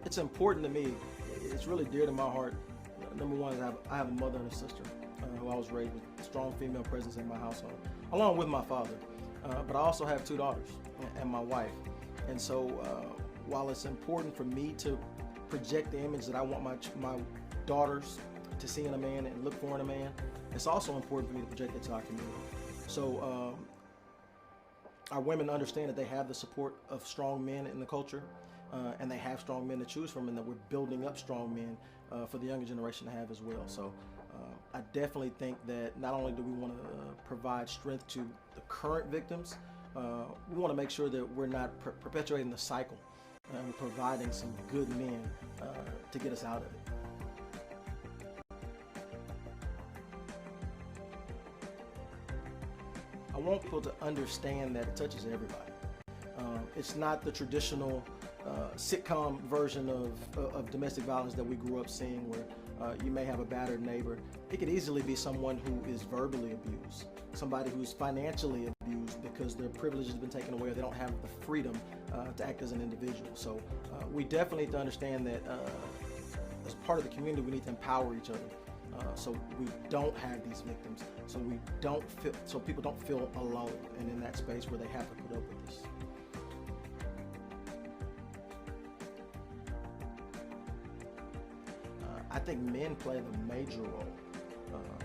It's important to me. It's really dear to my heart. Number one is I have a mother and a sister who I was raised with, strong female presence in my household, along with my father. But I also have 2 daughters and my wife. And so while it's important for me to project the image that I want my daughters to see in a man and look for in a man, it's also important for me to project it to our community. So our women understand that they have the support of strong men in the culture, and they have strong men to choose from, and that we're building up strong men for the younger generation to have as well. So I definitely think that not only do we want to provide strength to the current victims, we want to make sure that we're not perpetuating the cycle and providing some good men to get us out of it. I want people to understand that it touches everybody. It's not the traditional sitcom version of domestic violence that we grew up seeing, where you may have a battered neighbor. It could easily be someone who is verbally abused, somebody who's financially abused because their privilege has been taken away, or they don't have the freedom to act as an individual. So we definitely need to understand that as part of the community, we need to empower each other. So we don't have these victims, so people don't feel alone and in that space where they have to put up with this. I think men play the major role,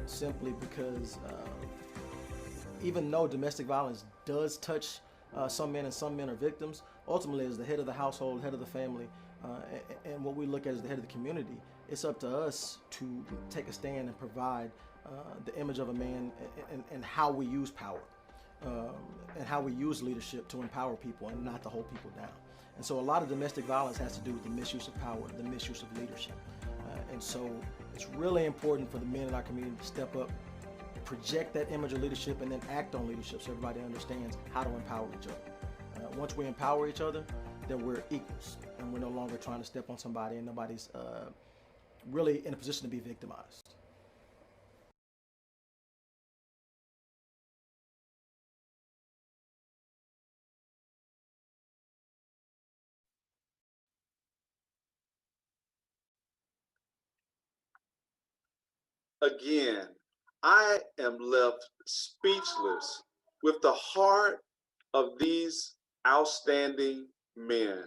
simply because even though domestic violence does touch some men and some men are victims, ultimately as the head of the household, head of the family, and what we look at as the head of the community, it's up to us to take a stand and provide the image of a man and how we use power and how we use leadership to empower people and not to hold people down. And so a lot of domestic violence has to do with the misuse of power, the misuse of leadership. And so it's really important for the men in our community to step up, project that image of leadership, and then act on leadership so everybody understands how to empower each other. Once we empower each other, then we're equals, and we're no longer trying to step on somebody, and nobody's really in a position to be victimized. Again, I am left speechless with the heart of these outstanding men.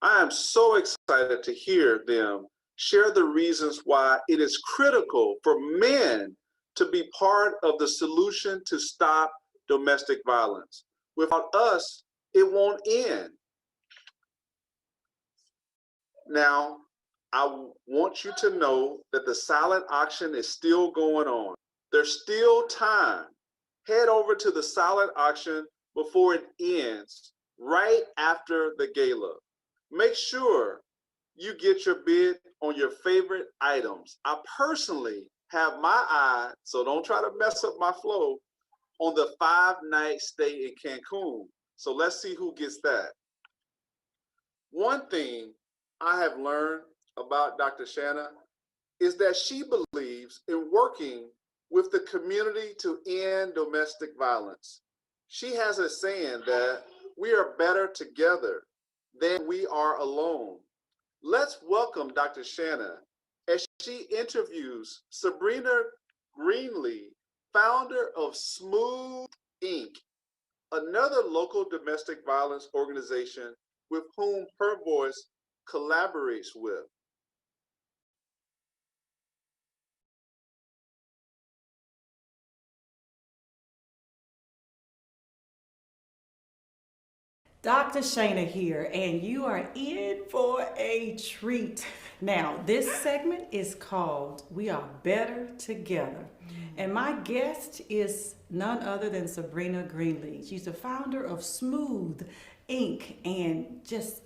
I am so excited to hear them share the reasons why it is critical for men to be part of the solution to stop domestic violence. Without us, it won't end. Now, I want you to know that the silent auction is still going on. There's still time. Head over to the silent auction before it ends, right after the gala. Make sure you get your bid on your favorite items. I personally have my eye, so don't try to mess up my flow, on the 5-night stay in Cancun. So let's see who gets that. One thing I have learned about Dr. Shanna is that she believes in working with the community to end domestic violence. She has a saying that we are better together than we are alone. Let's welcome Dr. Shanna as she interviews Sabrina Greenlee, founder of Smooth Inc., another local domestic violence organization with whom her voice collaborates with. Dr. Shana here, and you are in for a treat. Now, this segment is called We Are Better Together. And my guest is none other than Sabrina Greenlee. She's the founder of Smooth Inc. And just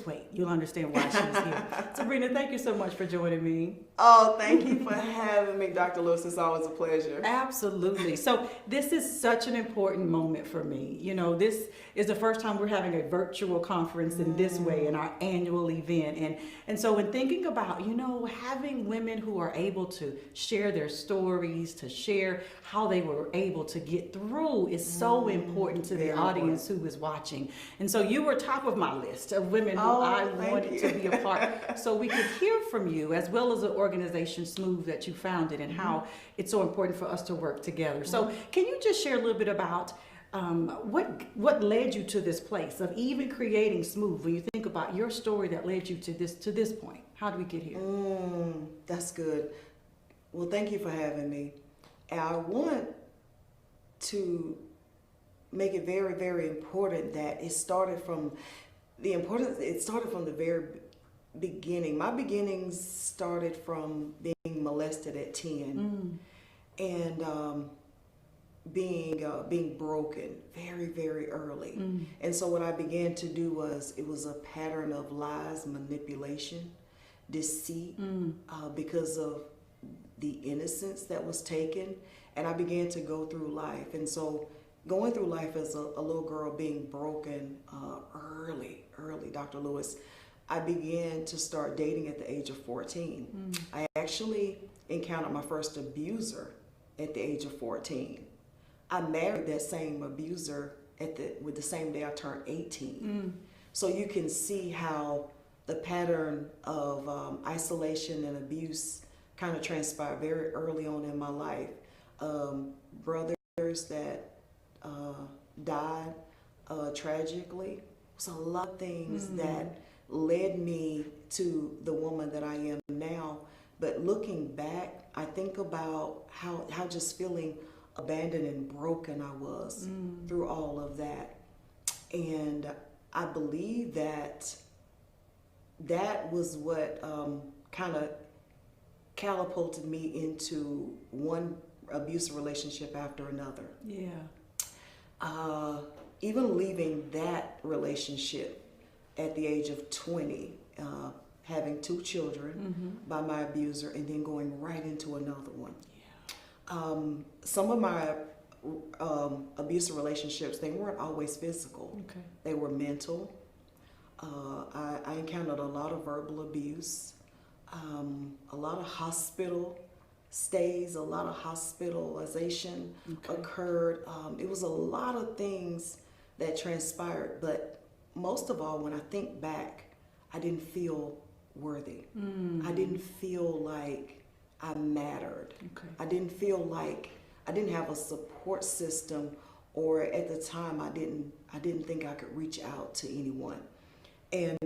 wait, you'll understand why she's here. Sabrina, thank you so much for joining me. Oh, thank you for having me, Dr. Lewis. It's always a pleasure. Absolutely. So this is such an important moment for me. You know, this is the first time we're having a virtual conference in this way in our annual event. And so in thinking about, you know, having women who are able to share their stories, to share how they were able to get through is so important to the audience who is watching. And so you were top of my list of women who I wanted to be a part, so we could hear from you, as well as the organization Smooth that you founded, and how it's so important for us to work together. So can you just share a little bit about what led you to this place of even creating Smooth? When you think about your story that led you to this point, how did we get here? That's good. Well, thank you for having me. And I want to make it very, very important that it started from the very beginning. My beginnings started from being molested at 10 and being broken very, very early. And so what I began to do was, it was a pattern of lies, manipulation, deceit, because of the innocence that was taken. And I began to go through life. And so going through life as a little girl, being broken early, Dr. Lewis, I began to start dating at the age of 14. I actually encountered my first abuser at the age of 14. I married that same abuser with the same day I turned 18. So you can see how the pattern of isolation and abuse kind of transpired very early on in my life. Brothers that died tragically. It was a lot of things that led me to the woman that I am now. But looking back, I think about how just feeling abandoned and broken I was through all of that. And I believe that was what kind of catapulted me into one abusive relationship after another. Yeah. Even leaving that relationship at the age of 20, having 2 children by my abuser, and then going right into another one. Yeah. Some of my abusive relationships, they weren't always physical. Okay. They were mental. I encountered a lot of verbal abuse, a lot of hospital stays, a lot of hospitalization occurred. It was a lot of things that transpired, but most of all, when I think back, I didn't feel worthy. I didn't feel like I mattered. Okay. I didn't feel like I didn't have a support system, or at the time I didn't think I could reach out to anyone. And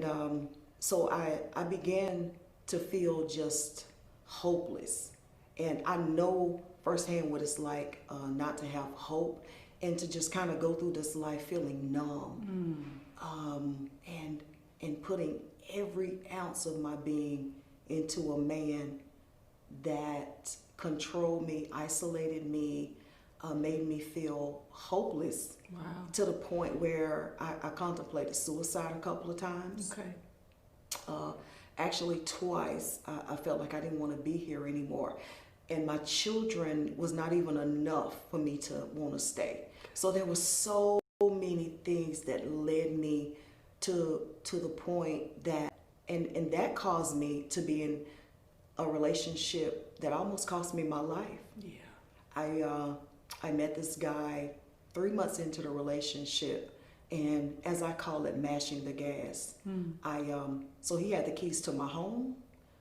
so I began to feel just hopeless. And I know firsthand what it's like not to have hope and to just kind of go through this life feeling numb, and putting every ounce of my being into a man that controlled me, isolated me, made me feel hopeless. Wow. To the point where I contemplated suicide a couple of times. Okay. Actually twice. I felt like I didn't want to be here anymore. And my children was not even enough for me to want to stay. So there were so many things that led me to the point that, and that caused me to be in a relationship that almost cost me my life. Yeah. I met this guy 3 months into the relationship, and as I call it, mashing the gas. So he had the keys to my home,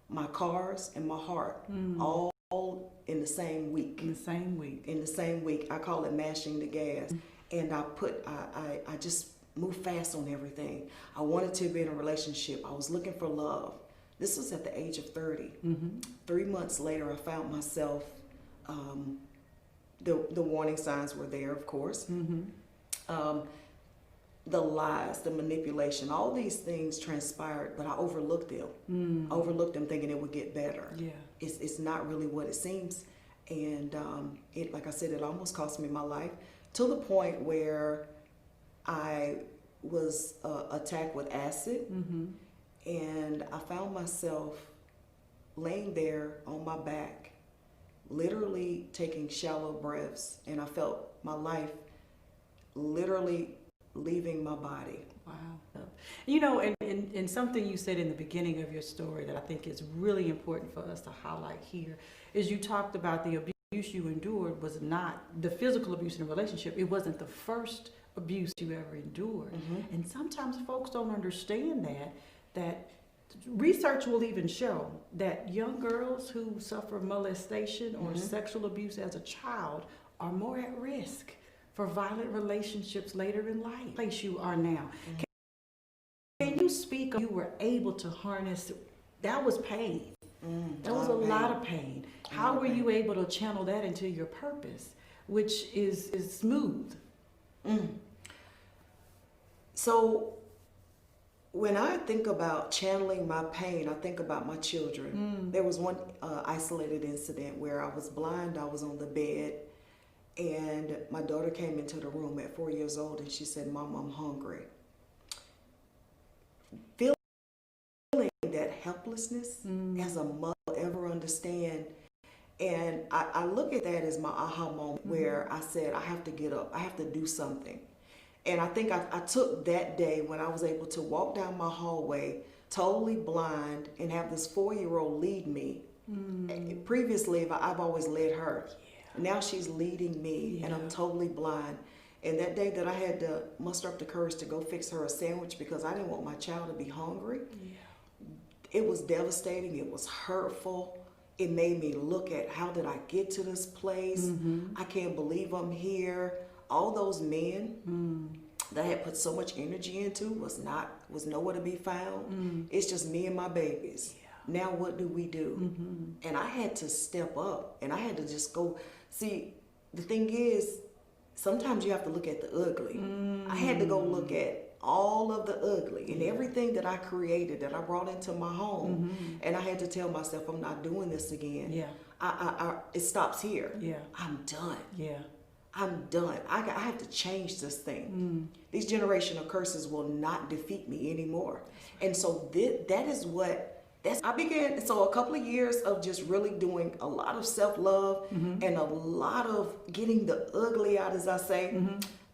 my cars, and my heart, all in the same week. In the same week. In the same week. I call it mashing the gas. And I just moved fast on everything. I wanted to be in a relationship. I was looking for love. This was at the age of 30. 3 months later, I found myself, the warning signs were there, of course. The lies, the manipulation, all these things transpired, but I overlooked them. Overlooked them thinking it would get better. Yeah. It's not really what it seems. And it, like I said, it almost cost me my life, to the point where I was attacked with acid. And I found myself laying there on my back, literally taking shallow breaths, and I felt my life literally leaving my body. Wow. You know, and something you said in the beginning of your story that I think is really important for us to highlight here is you talked about the abuse you endured was not the physical abuse in a relationship. It wasn't the first abuse you ever endured. And sometimes folks don't understand that research will even show that young girls who suffer molestation or sexual abuse as a child are more at risk for violent relationships later in life, place you are now. Can you speak, you were able to harness, that was pain. That was a lot of pain. How were you able to channel that into your purpose, which is smooth? So when I think about channeling my pain, I think about my children. There was one isolated incident where I was blind, I was on the bed, and my daughter came into the room at 4 years old and she said, "Mom, I'm hungry." Feeling that helplessness as a mother ever understand. And I look at that as my aha moment where I said, I have to get up, I have to do something. And I think I took that day when I was able to walk down my hallway totally blind and have this 4-year-old lead me. Previously, I've always led her. Now she's leading me and I'm totally blind. And that day that I had to muster up the courage to go fix her a sandwich because I didn't want my child to be hungry, it was devastating. It was hurtful. It made me look at, how did I get to this place? I can't believe I'm here. All those men that I had put so much energy into was nowhere to be found. It's just me and my babies. Now what do we do? And I had to step up, and I had to just go. See, the thing is, sometimes you have to look at the ugly. I had to go look at all of the ugly and everything that I created, that I brought into my home. And I had to tell myself, I'm not doing this again. It stops here. I'm done. I'm done. I have to change this thing. These generational curses will not defeat me anymore. And so that is what, I began, so a couple of years of just really doing a lot of self-love and a lot of getting the ugly out, as I say.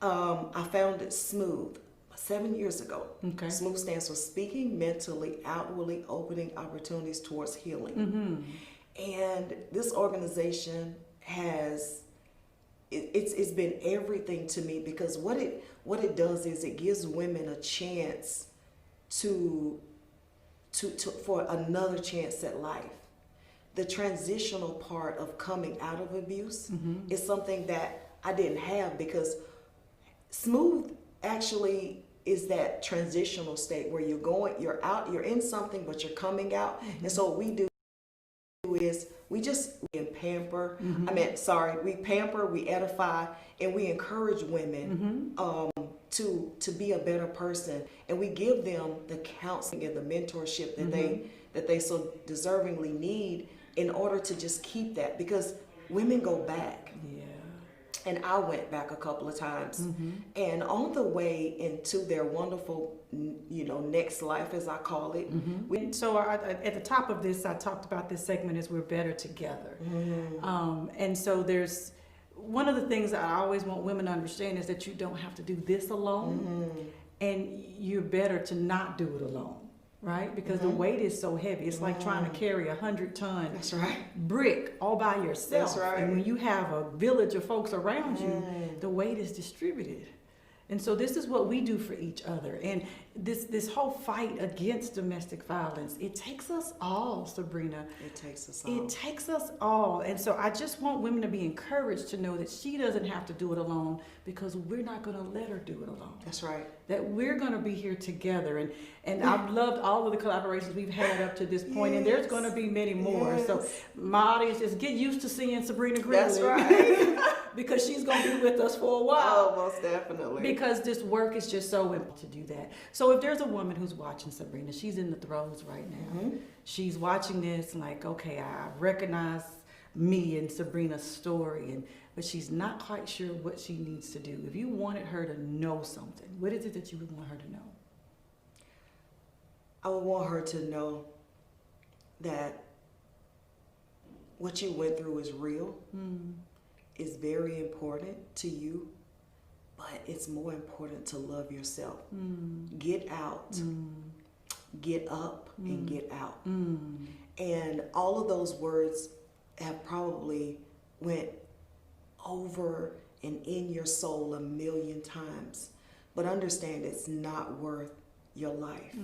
I found it SMOOTH 7 years ago. SMOOTH stands for Speaking Mentally, Outwardly Opening Opportunities Towards Healing. And this organization has, it's been everything to me, because what it does is it gives women a chance for another chance at life. The transitional part of coming out of abuse is something that I didn't have, because SMOOTH actually is that transitional state where you're out, you're in something, but you're coming out. And so what we do is we pamper, we pamper, we edify, and we encourage women to be a better person, and we give them the counseling and the mentorship that they so deservingly need in order to just keep that, because women go back. And I went back a couple of times, and on the way into their wonderful, next life, as I call it. So at the top of this, I talked about this segment is we're better together. And so there's one of the things that I always want women to understand is that you don't have to do this alone, and you're better to not do it alone. Right? Because the weight is so heavy. It's like trying to carry 100-ton brick all by yourself. And when you have a village of folks around you, the weight is distributed. And so this is what we do for each other. And this whole fight against domestic violence, it takes us all, Sabrina. It takes us all. It takes us all. And so I just want women to be encouraged to know that she doesn't have to do it alone, because we're not going to let her do it alone. That's right. That we're going to be here together. And I've loved all of the collaborations we've had up to this point, and there's going to be many more. So my audience, just get used to seeing Sabrina Greenlee. That's right. Because she's going to be with us for a while. Oh, most definitely. Because this work is just so important to do that. So if there's a woman who's watching Sabrina, she's in the throes right now. She's watching this like, okay, I recognize me and Sabrina's story, but she's not quite sure what she needs to do. If you wanted her to know something, what is it that you would want her to know? I would want her to know that what you went through is real. Is very important to you, but it's more important to love yourself. Get out, get up, and get out. And all of those words have probably went over and in your soul a million times, but understand it's not worth your life.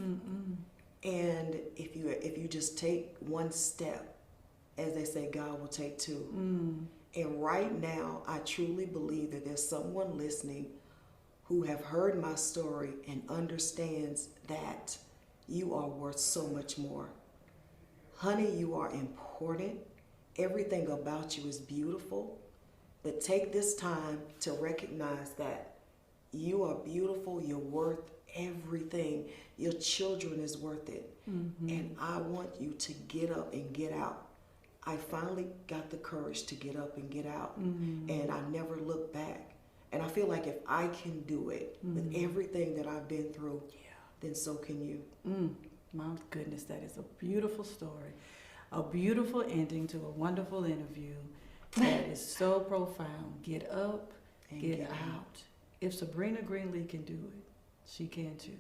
And if you just take one step, as they say, God will take two. And right now, I truly believe that there's someone listening who have heard my story and understands that you are worth so much more. Honey, you are important. Everything about you is beautiful. But take this time to recognize that you are beautiful. You're worth everything. Your children is worth it. And I want you to get up and get out. I finally got the courage to get up and get out, and I never looked back. And I feel like if I can do it with everything that I've been through, then so can you. My goodness, that is a beautiful story, a beautiful ending to a wonderful interview that is so profound. Get up, get out. If Sabrina Greenlee can do it, she can too.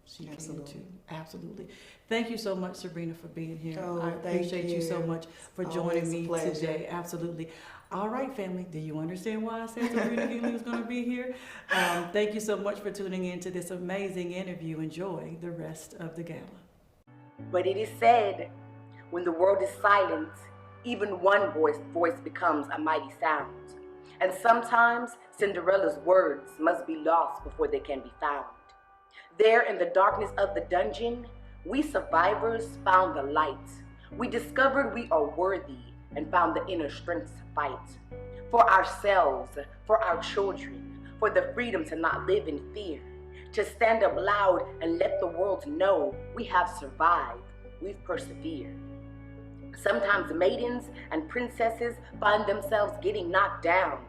She can too. Absolutely. Thank you so much, Sabrina, for being here. I appreciate you so much for joining me today. Absolutely. All right, family. Do you understand why I said Sabrina Greenlee was going to be here? Thank you so much for tuning in to this amazing interview. Enjoy the rest of the gala. But it is said, when the world is silent, even one voice becomes a mighty sound. And sometimes Cinderella's words must be lost before they can be found. There in the darkness of the dungeon, we survivors found the light. We discovered we are worthy and found the inner strength to fight. For ourselves, for our children, for the freedom to not live in fear. To stand up loud and let the world know we have survived, we've persevered. Sometimes maidens and princesses find themselves getting knocked down.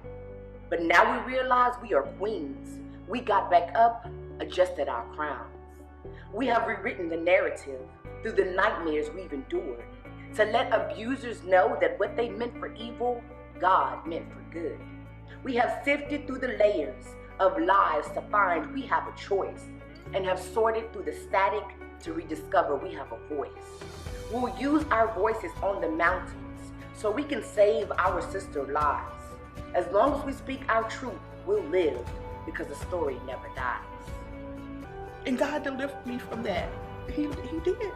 But now we realize we are queens. We got back up, adjusted our crowns. We have rewritten the narrative through the nightmares we've endured to let abusers know that what they meant for evil, God meant for good. We have sifted through the layers of lies to find we have a choice and have sorted through the static to rediscover we have a voice. We'll use our voices on the mountains so we can save our sister lives. As long as we speak our truth, we'll live because the story never dies. And God delivered me from that. He did.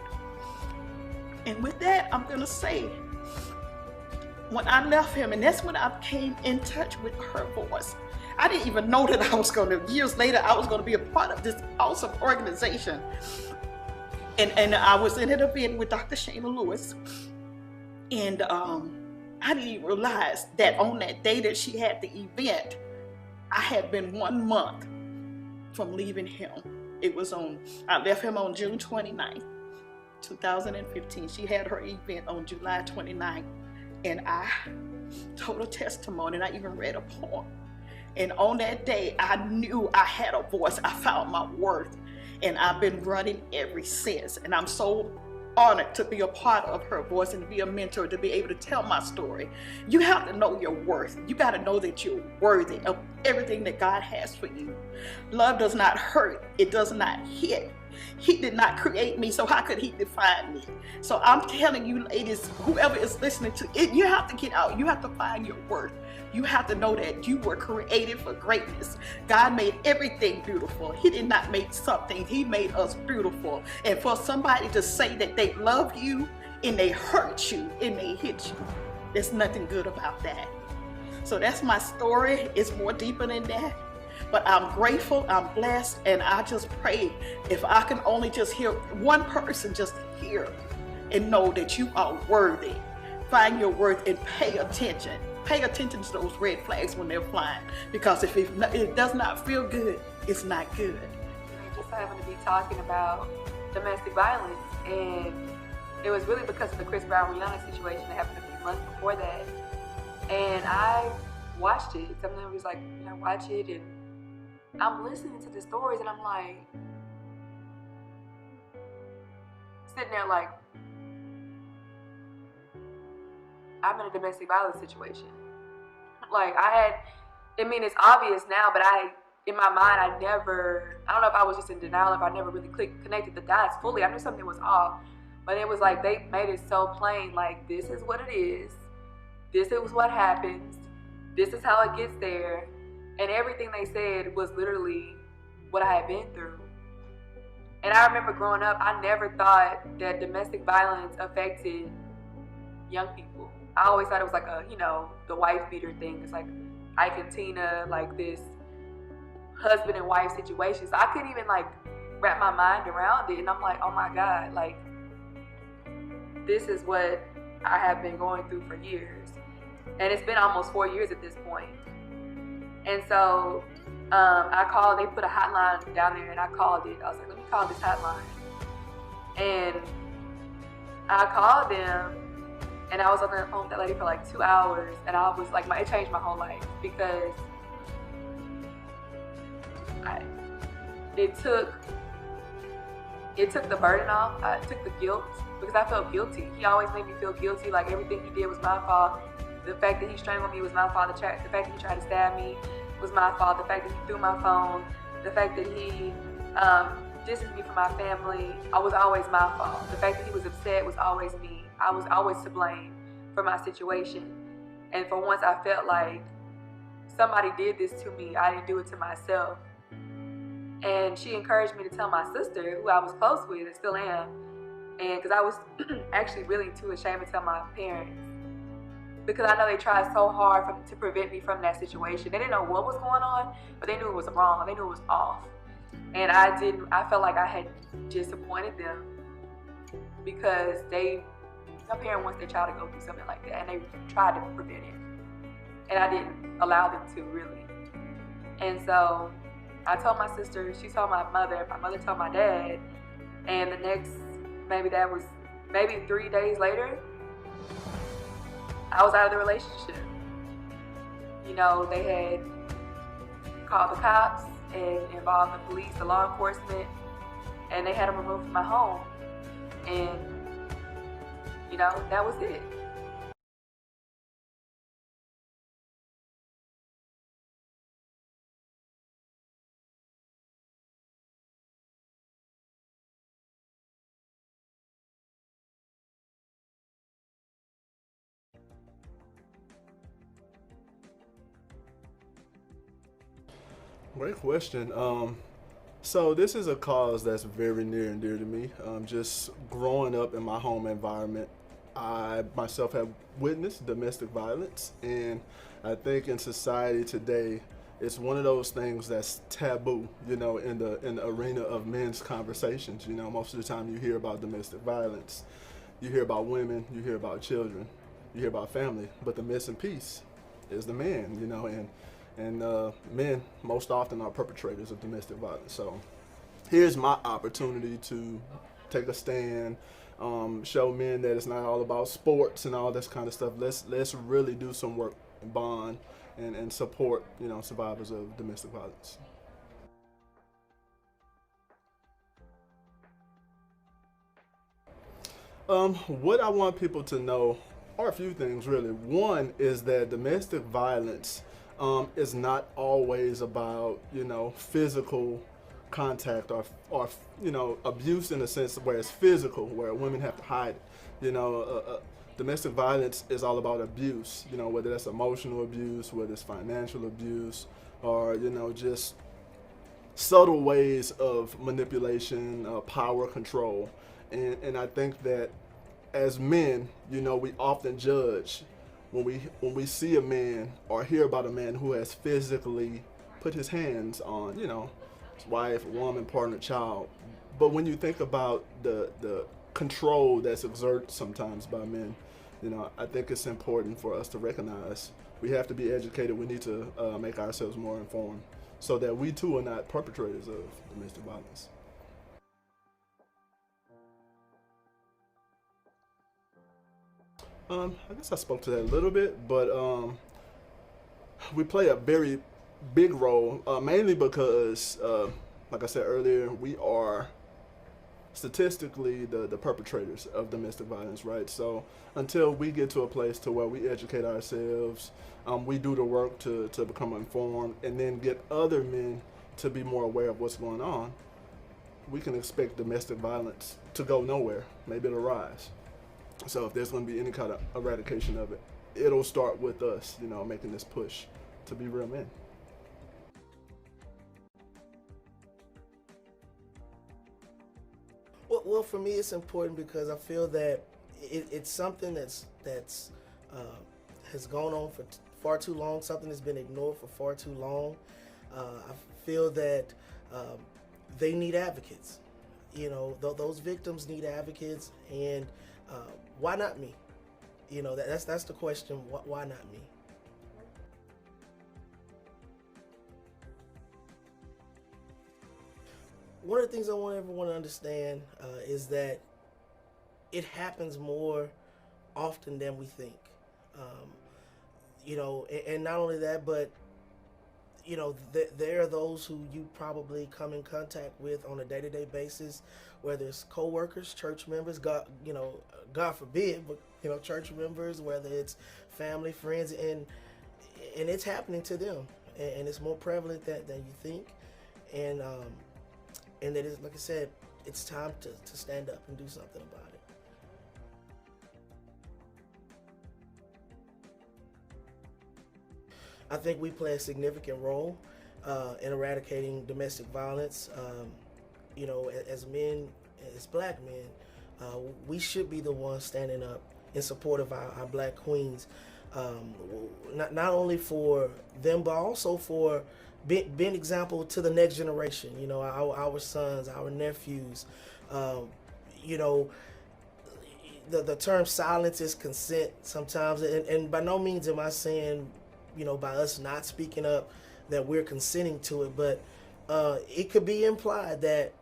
And with that, I'm going to say, when I left him, and that's when I came in touch with her voice. I didn't even know that I was going to, years later, I was going to be a part of this awesome organization. And I was in an event with Dr. Shayna Lewis. And I didn't even realize that on that day that she had the event, I had been 1 month from leaving him. I left him on June 29th, 2015. She had her event on July 29th. And I told a testimony, and I even read a poem. And on that day, I knew I had a voice. I found my worth. And I've been running ever since. And I'm so honored to be a part of her voice and to be a mentor, to be able to tell my story. You have to know your worth. You got to know that you're worthy of everything that God has for you. Love does not hurt. It does not hit. He did not create me, so how could he define me? So I'm telling you, ladies, whoever is listening to it, you have to get out. You have to find your worth. You have to know that you were created for greatness. God made everything beautiful. He did not make something. He made us beautiful. And for somebody to say that they love you and they hurt you and they hit you, there's nothing good about that. So that's my story. It's more deeper than that. But I'm grateful, I'm blessed, and I just pray if I can only just hear one person just hear and know that you are worthy. Find your worth and pay attention. Pay attention to those red flags when they're flying, because if it does not feel good, it's not good. I just happened to be talking about domestic violence, and it was really because of the Chris Brown-Rihanna situation that happened a few months before that. And I watched it. Someone was like, watch it, and I'm listening to the stories, and I'm like, sitting there like, I'm in a domestic violence situation. Like it's obvious now, but in my mind, I don't know if I was just in denial, if I never really connected the dots fully. I knew something was off, but it was like, they made it so plain, like, this is what it is. This is what happens. This is how it gets there. And everything they said was literally what I had been through. And I remember growing up, I never thought that domestic violence affected young people. I always thought it was like the wife beater thing. It's like Ike and Tina, like this husband and wife situation. So I couldn't even wrap my mind around it. And I'm like, oh my God, like, this is what I have been going through for years. And it's been almost 4 years at this point. And so I called, they put a hotline down there, and I called it. I was like, let me call this hotline. And I called them, and I was on the phone with that lady for like 2 hours, and I was like, it changed my whole life, because it took the burden off. It took the guilt, because I felt guilty. He always made me feel guilty, like everything he did was my fault. The fact that he strangled me was my fault. The fact that he tried to stab me was my fault. The fact that he threw my phone, the fact that he distanced me from my family, I was always my fault. The fact that he was upset was always me. I was always to blame for my situation. And for once, I felt like somebody did this to me. I didn't do it to myself. And she encouraged me to tell my sister, who I was close with and still am. And because I was actually really too ashamed to tell my parents, because I know they tried so hard to prevent me from that situation. They didn't know what was going on, but they knew it was wrong. They knew it was off. And I felt like I had disappointed them because some parent wants their child to go through something like that, and they tried to prevent it. And I didn't allow them to, really. And so I told my sister, she told my mother told my dad, and the next, maybe 3 days later, I was out of the relationship. You know, they had called the cops and involved the police, the law enforcement, and they had him removed from my home. And, you know, that was it. Great question. So this is a cause that's very near and dear to me. Just growing up in my home environment, I myself have witnessed domestic violence, and I think in society today, it's one of those things that's taboo, you know, in the arena of men's conversations. You know, most of the time you hear about domestic violence, you hear about women, you hear about children, you hear about family, but the missing piece is the man, you know, and men most often are perpetrators of domestic violence. So here's my opportunity to take a stand, show men that it's not all about sports and all this kind of stuff. Let's really do some work and bond and support, you know, survivors of domestic violence. What I want people to know are a few things, really. One is that domestic violence is not always about, you know, physical contact or you know, abuse in a sense where it's physical, where women have to hide it. You know, domestic violence is all about abuse, you know, whether that's emotional abuse, whether it's financial abuse, or, you know, just subtle ways of manipulation, power, control. And I think that as men, you know, we often judge when we see a man or hear about a man who has physically put his hands on, you know, his wife, woman, partner, child. But when you think about the control that's exerted sometimes by men, you know, I think it's important for us to recognize we have to be educated. We need to make ourselves more informed so that we too are not perpetrators of domestic violence. I guess I spoke to that a little bit, but we play a very big role, mainly because, like I said earlier, we are statistically the perpetrators of domestic violence, right? So until we get to a place to where we educate ourselves, we do the work to become informed and then get other men to be more aware of what's going on, we can expect domestic violence to go nowhere. Maybe it'll rise. So if there's going to be any kind of eradication of it, it'll start with us, you know, making this push to be real men. Well, for me, it's important because I feel that it's something that's has gone on for far too long. Something that's been ignored for far too long. I feel that they need advocates. You know, those victims need advocates, and why not me? You know, that's the question. Why not me? One of the things I want everyone to understand is that it happens more often than we think. You know, and not only that, but you know, there are those who you probably come in contact with on a day-to-day basis, whether it's co-workers, church members, God forbid, but you know, church members, whether it's family, friends, and it's happening to them, and it's more prevalent than you think, and that is, like I said, it's time to stand up and do something about it. I think we play a significant role in eradicating domestic violence. You know, as men, as black men, we should be the ones standing up in support of our black queens, not only for them, but also for being example to the next generation, you know, our sons, our nephews. You know, the term silence is consent sometimes, and by no means am I saying, you know, by us not speaking up that we're consenting to it, but it could be implied that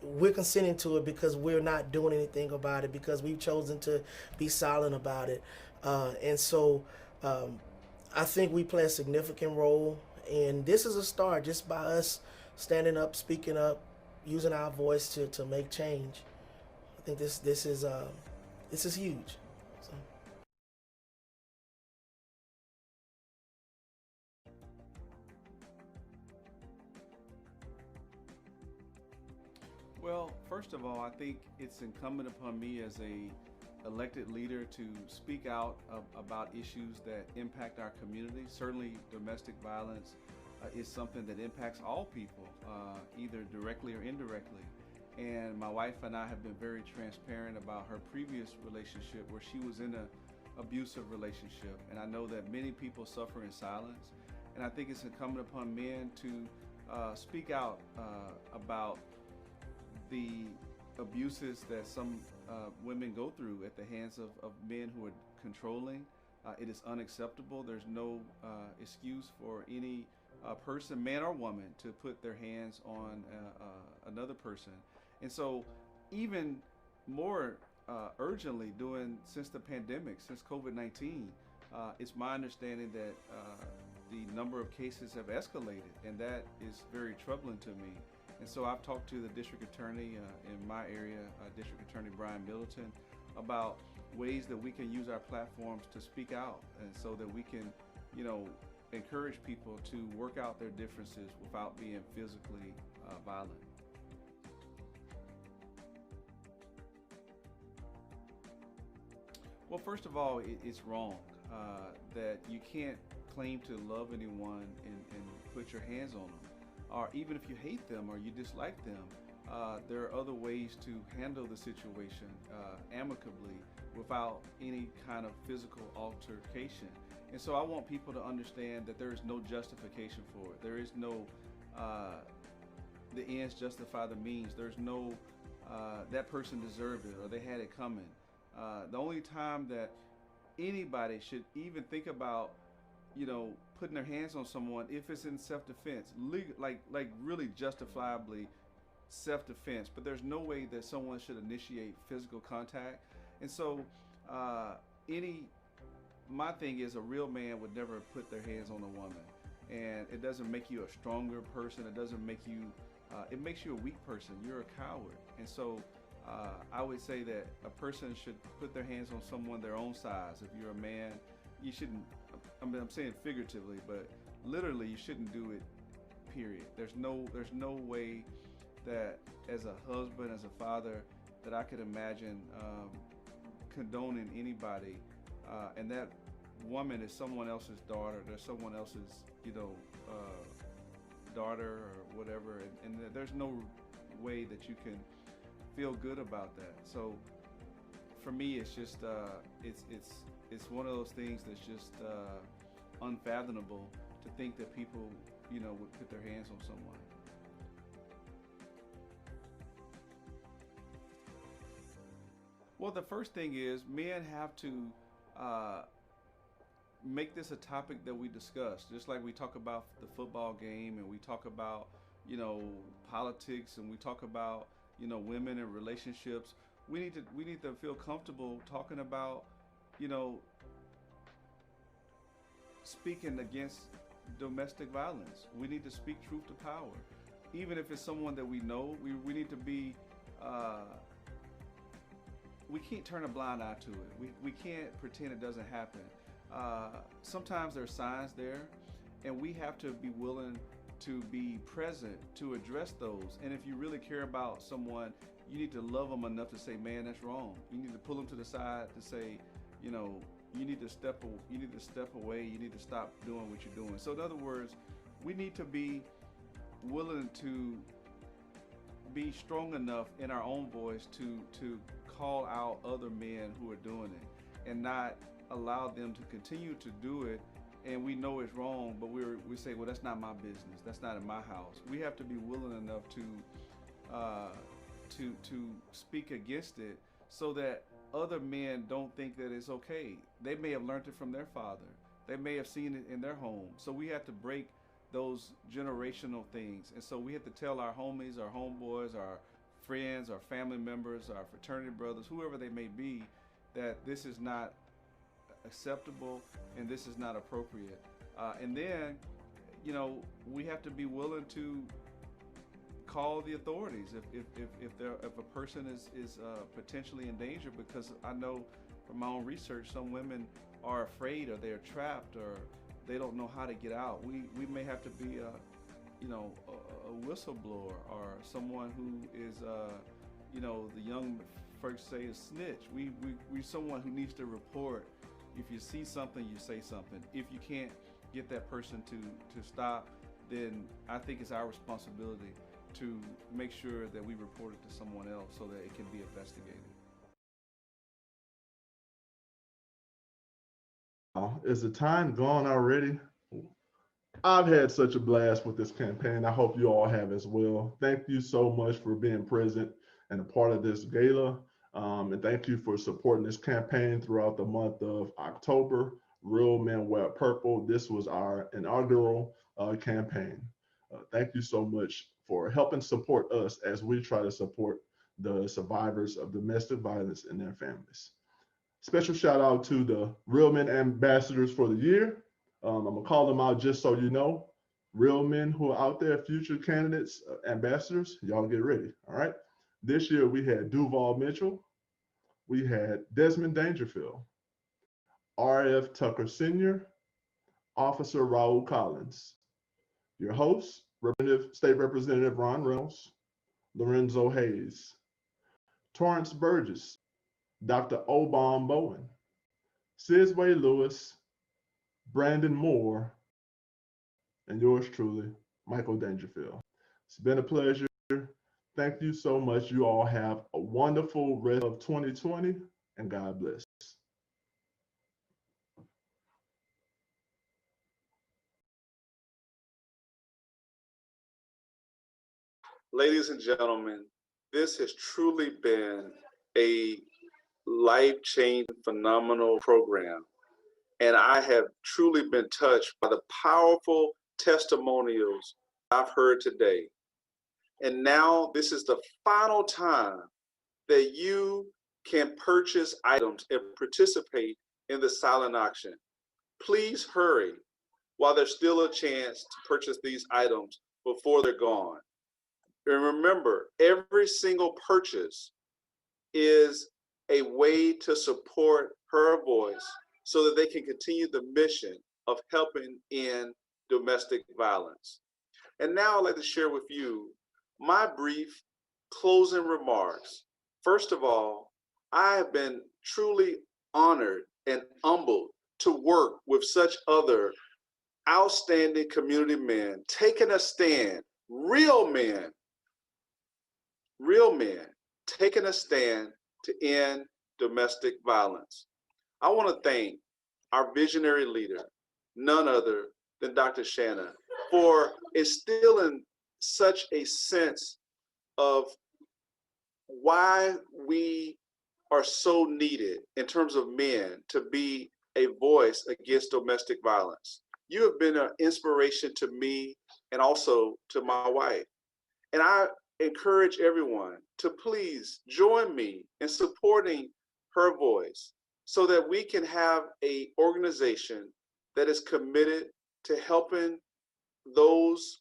we're consenting to it because we're not doing anything about it, because we've chosen to be silent about it. And so I think we play a significant role, and this is a start just by us standing up, speaking up, using our voice to make change. I think this is huge. So. Well, first of all, I think it's incumbent upon me as a elected leader to speak out about issues that impact our community. Certainly, domestic violence is something that impacts all people, either directly or indirectly. And my wife and I have been very transparent about her previous relationship where she was in an abusive relationship. And I know that many people suffer in silence. And I think it's incumbent upon men to speak out about the abuses that some women go through at the hands of men who are controlling. It is unacceptable. There's no excuse for any person, man or woman, to put their hands on another person. And so even more urgently since the pandemic, since COVID-19, it's my understanding that the number of cases have escalated, and that is very troubling to me. And so I've talked to the district attorney in my area, District Attorney Brian Middleton, about ways that we can use our platforms to speak out, and so that we can, you know, encourage people to work out their differences without being physically violent. Well, first of all, it's wrong that you can't claim to love anyone and put your hands on them. Or even if you hate them or you dislike them, there are other ways to handle the situation amicably without any kind of physical altercation. And so I want people to understand that there is no justification for it. There is no, the ends justify the means. There's no, that person deserved it or they had it coming. The only time that anybody should even think about, you know, putting their hands on someone if it's in self-defense, like really justifiably self-defense, but there's no way that someone should initiate physical contact. And so my thing is, a real man would never put their hands on a woman, and it doesn't make you a stronger person. It doesn't make you, it makes you a weak person. You're a coward. And so I would say that a person should put their hands on someone their own size. If you're a man, you shouldn't, I mean, I'm saying figuratively, but literally you shouldn't do it, period. There's no way that as a husband, as a father, that I could imagine condoning anybody, and that woman is someone else's daughter, there's someone else's, you know, daughter or whatever, and there's no way that you can feel good about that. So for me, it's just it's one of those things that's just unfathomable to think that people, you know, would put their hands on someone. Well, the first thing is men have to make this a topic that we discuss, just like we talk about the football game and we talk about, you know, politics and we talk about, you know, women and relationships. We need to feel comfortable talking about, you know, speaking against domestic violence. We need to speak truth to power. Even if it's someone that we know, we need to be, we can't turn a blind eye to it. We can't pretend it doesn't happen. Sometimes there's signs there, and we have to be willing to be present to address those. And if you really care about someone, you need to love them enough to say, man, that's wrong. You need to pull them to the side to say, you know, you need to step away. You need to stop doing what you're doing. So in other words, we need to be willing to be strong enough in our own voice to call out other men who are doing it and not allow them to continue to do it. And we know it's wrong, but we say, well, that's not my business. That's not in my house. We have to be willing enough to speak against it so that other men don't think that it's okay. They may have learned it from their father. They may have seen it in their home. So we have to break those generational things. And so we have to tell our homies, our homeboys, our friends, our family members, our fraternity brothers, whoever they may be, that this is not acceptable and this is not appropriate. And then, we have to be willing to call the authorities if a person is potentially in danger, because I know from my own research some women are afraid or they're trapped or they don't know how to get out. We may have to be a whistleblower or someone who is the young folks say a snitch. We someone who needs to report. If you see something, you say something. If you can't get that person to stop, then I think it's our responsibility to make sure that we report it to someone else so that it can be investigated. Is the time gone already? I've had such a blast with this campaign. I hope you all have as well. Thank you so much for being present and a part of this gala. And thank you for supporting this campaign throughout the month of October. Real Men Wear Purple. This was our inaugural campaign. Thank you so much for helping support us as we try to support the survivors of domestic violence and their families. Special shout out to the Real Men Ambassadors for the year. I'm gonna call them out just so you know. Real men who are out there, future candidates, ambassadors, y'all get ready, all right? This year we had Duval Mitchell, we had Desmond Dangerfield, R.F. Tucker Sr., Officer Raul Collins. Your hosts, State Representative Ron Reynolds, Lorenzo Hayes, Torrance Burgess, Dr. Obam Bowen, Sizway Lewis, Brandon Moore, and yours truly, Michael Dangerfield. It's been a pleasure. Thank you so much. You all have a wonderful rest of 2020, and God bless. Ladies and gentlemen, this has truly been a life-changing, phenomenal program. And I have truly been touched by the powerful testimonials I've heard today. And now this is the final time that you can purchase items and participate in the silent auction. Please hurry while there's still a chance to purchase these items before they're gone. And remember, every single purchase is a way to support her voice so that they can continue the mission of helping end domestic violence. And now I'd like to share with you my brief closing remarks. First of all, I have been truly honored and humbled to work with such other outstanding community men, taking a stand, real men, taking a stand to end domestic violence. I want to thank our visionary leader, none other than Dr. Shanna, for instilling such a sense of why we are so needed in terms of men to be a voice against domestic violence. You have been an inspiration to me and also to my wife. And I encourage everyone to please join me in supporting her voice so that we can have an organization that is committed to helping those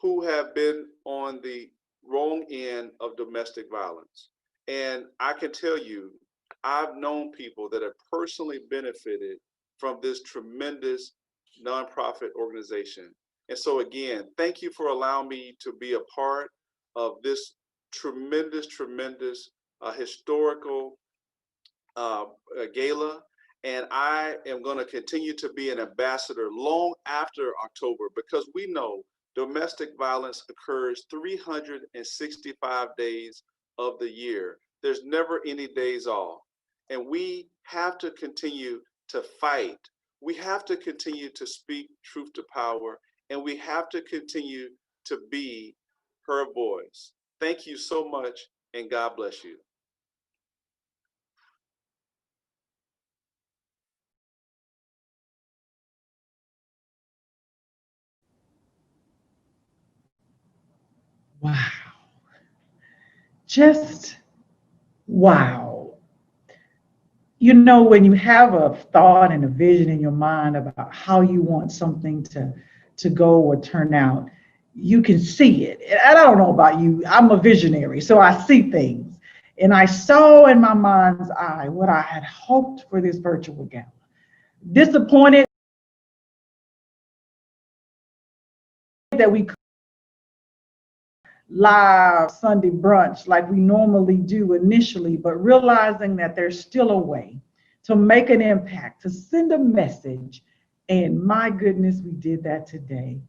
who have been on the wrong end of domestic violence. And I can tell you, I've known people that have personally benefited from this tremendous nonprofit organization. And so again, thank you for allowing me to be a part of this tremendous historical gala. And I am going to continue to be an ambassador long after October, because we know Domestic violence occurs 365 days of the year. There's never any days off. And we have to continue to fight. We have to continue to speak truth to power, and we have to continue to be her voice. Thank you so much, and God bless you. Wow. Just wow. You know, when you have a thought and a vision in your mind about how you want something to go or turn out, you can see it. And I don't know about you, I'm a visionary, so I see things. And I saw in my mind's eye what I had hoped for this virtual gala. Disappointed that we live Sunday brunch like we normally do initially, but realizing that there's still a way to make an impact, to send a message. And my goodness, we did that today.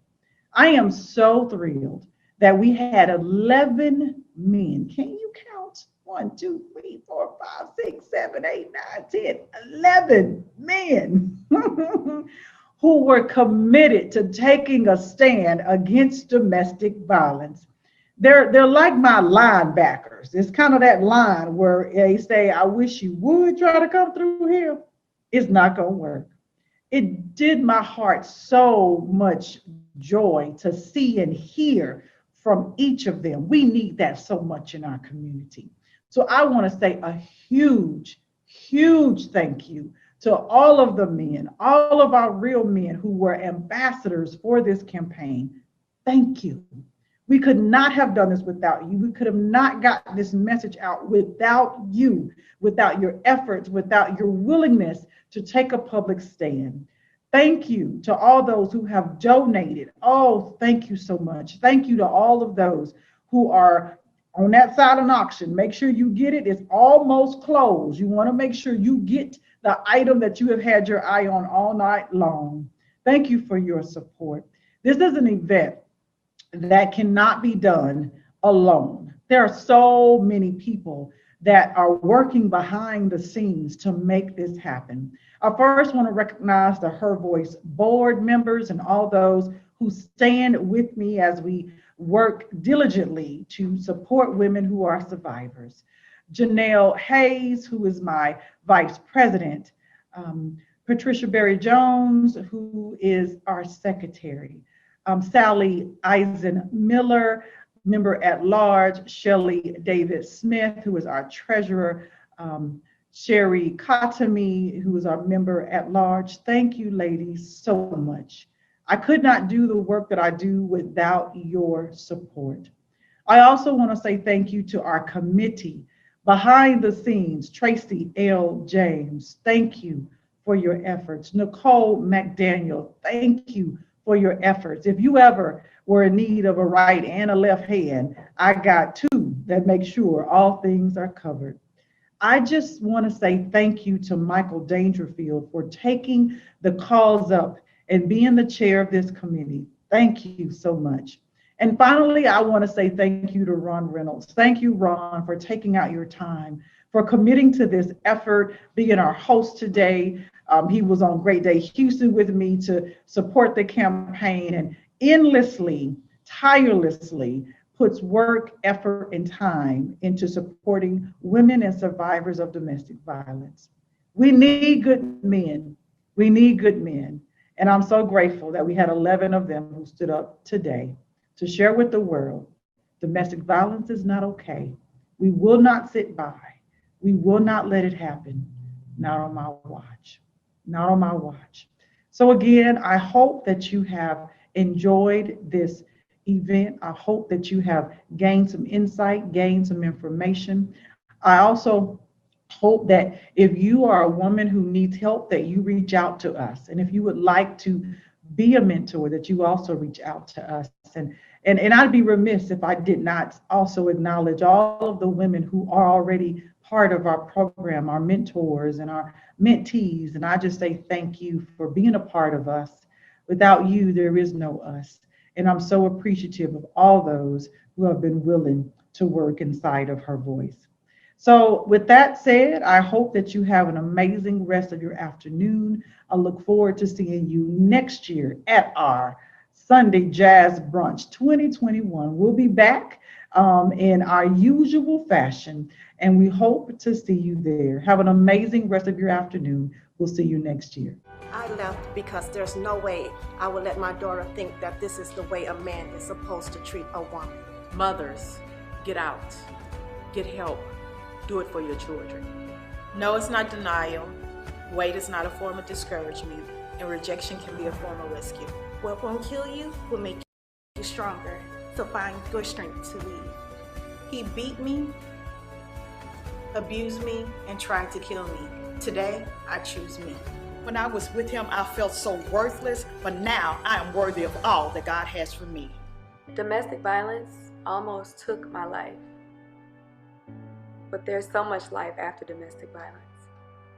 I am so thrilled that we had 11 men. Can you count? 1, 2, 3, 4, 5, 6, 7, 8, 9, 10, 11 men who were committed to taking a stand against domestic violence. They're like my linebackers. It's kind of that line where they say, I wish you would try to come through here. It's not going to work. It did my heart so much joy to see and hear from each of them. We need that so much in our community. So I want to say a huge, huge thank you to all of the men, all of our real men who were ambassadors for this campaign. Thank you. We could not have done this without you. We could have not gotten this message out without you, without your efforts, without your willingness to take a public stand. Thank you to all those who have donated. Oh, thank you so much. Thank you to all of those who are on that silent auction. Make sure you get it. It's almost closed. You want to make sure you get the item that you have had your eye on all night long. Thank you for your support. This is an event that cannot be done alone. There are so many people that are working behind the scenes to make this happen. I first want to recognize the Her Voice board members and all those who stand with me as we work diligently to support women who are survivors. Janelle Hayes, who is my vice president, Patricia Berry Jones, who is our secretary, Sally Eisen Miller, member at large, Shelley David Smith, who is our treasurer, Sherry Katami, who is our member at large. Thank you, ladies, so much. I could not do the work that I do without your support. I also want to say thank you to our committee behind the scenes, Tracy L. James, thank you for your efforts. Nicole McDaniel, thank you for your efforts. If you ever were in need of a right and a left hand, I got two that make sure all things are covered. I just want to say thank you to Michael Dangerfield for taking the calls up and being the chair of this committee. Thank you so much. And finally, I want to say thank you to Ron Reynolds. Thank you, Ron, for taking out your time, for committing to this effort, being our host today. He was on Great Day Houston with me to support the campaign and endlessly, tirelessly puts work, effort, and time into supporting women and survivors of domestic violence. We need good men. We need good men. And I'm so grateful that we had 11 of them who stood up today to share with the world domestic violence is not okay. We will not sit by. We will not let it happen. Not on my watch. Not on my watch. So again, I hope that you have enjoyed this event. I hope that you have gained some insight, gained some information. I also hope that if you are a woman who needs help, that you reach out to us. And if you would like to be a mentor, that you also reach out to us. And I'd be remiss if I did not also acknowledge all of the women who are already part of our program, our mentors and our mentees. And I just say thank you for being a part of us. Without you, there is no us. And I'm so appreciative of all those who have been willing to work inside of her voice. So, with that said, I hope that you have an amazing rest of your afternoon. I look forward to seeing you next year at our Sunday Jazz Brunch 2021. We'll be back in our usual fashion, and we hope to see you there. Have an amazing rest of your afternoon. We'll see you next year. I left because there's no way I would let my daughter think that this is the way a man is supposed to treat a woman. Mothers, get out, get help, do it for your children. No, it's not denial. Weight is not a form of discouragement, and rejection can be a form of rescue. What won't kill you will make you stronger, so find your strength to lead. He beat me, abused me, and tried to kill me. Today, I choose me. When I was with him, I felt so worthless, but now I am worthy of all that God has for me. Domestic violence almost took my life, but there's so much life after domestic violence.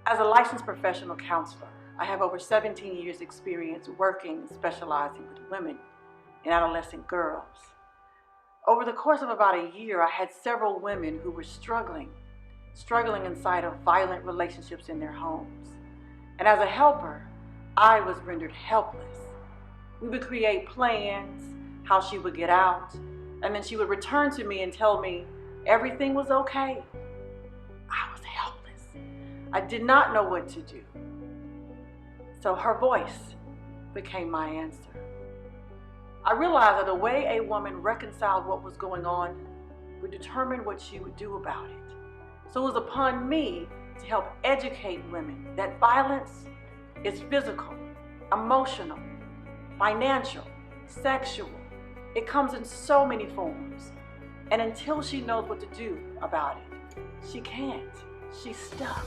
As a licensed professional counselor, I have over 17 years experience working and specializing with women and adolescent girls. Over the course of about a year, I had several women who were struggling inside of violent relationships in their homes. And as a helper, I was rendered helpless. We would create plans, how she would get out, and then she would return to me and tell me everything was okay. I was helpless. I did not know what to do. So her voice became my answer. I realized that the way a woman reconciled what was going on would determine what she would do about it. So it was upon me to help educate women that violence is physical, emotional, financial, sexual. It comes in so many forms. And until she knows what to do about it, she can't. She's stuck.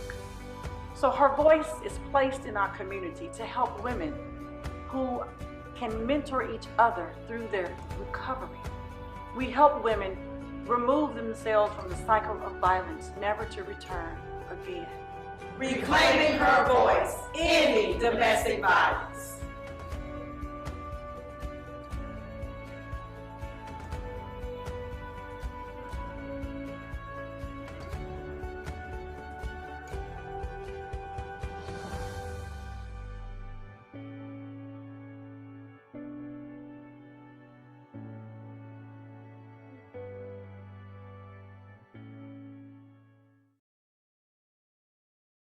So her voice is placed in our community to help women who can mentor each other through their recovery. We help women remove themselves from the cycle of violence, never to return again. Reclaiming her voice, ending domestic violence.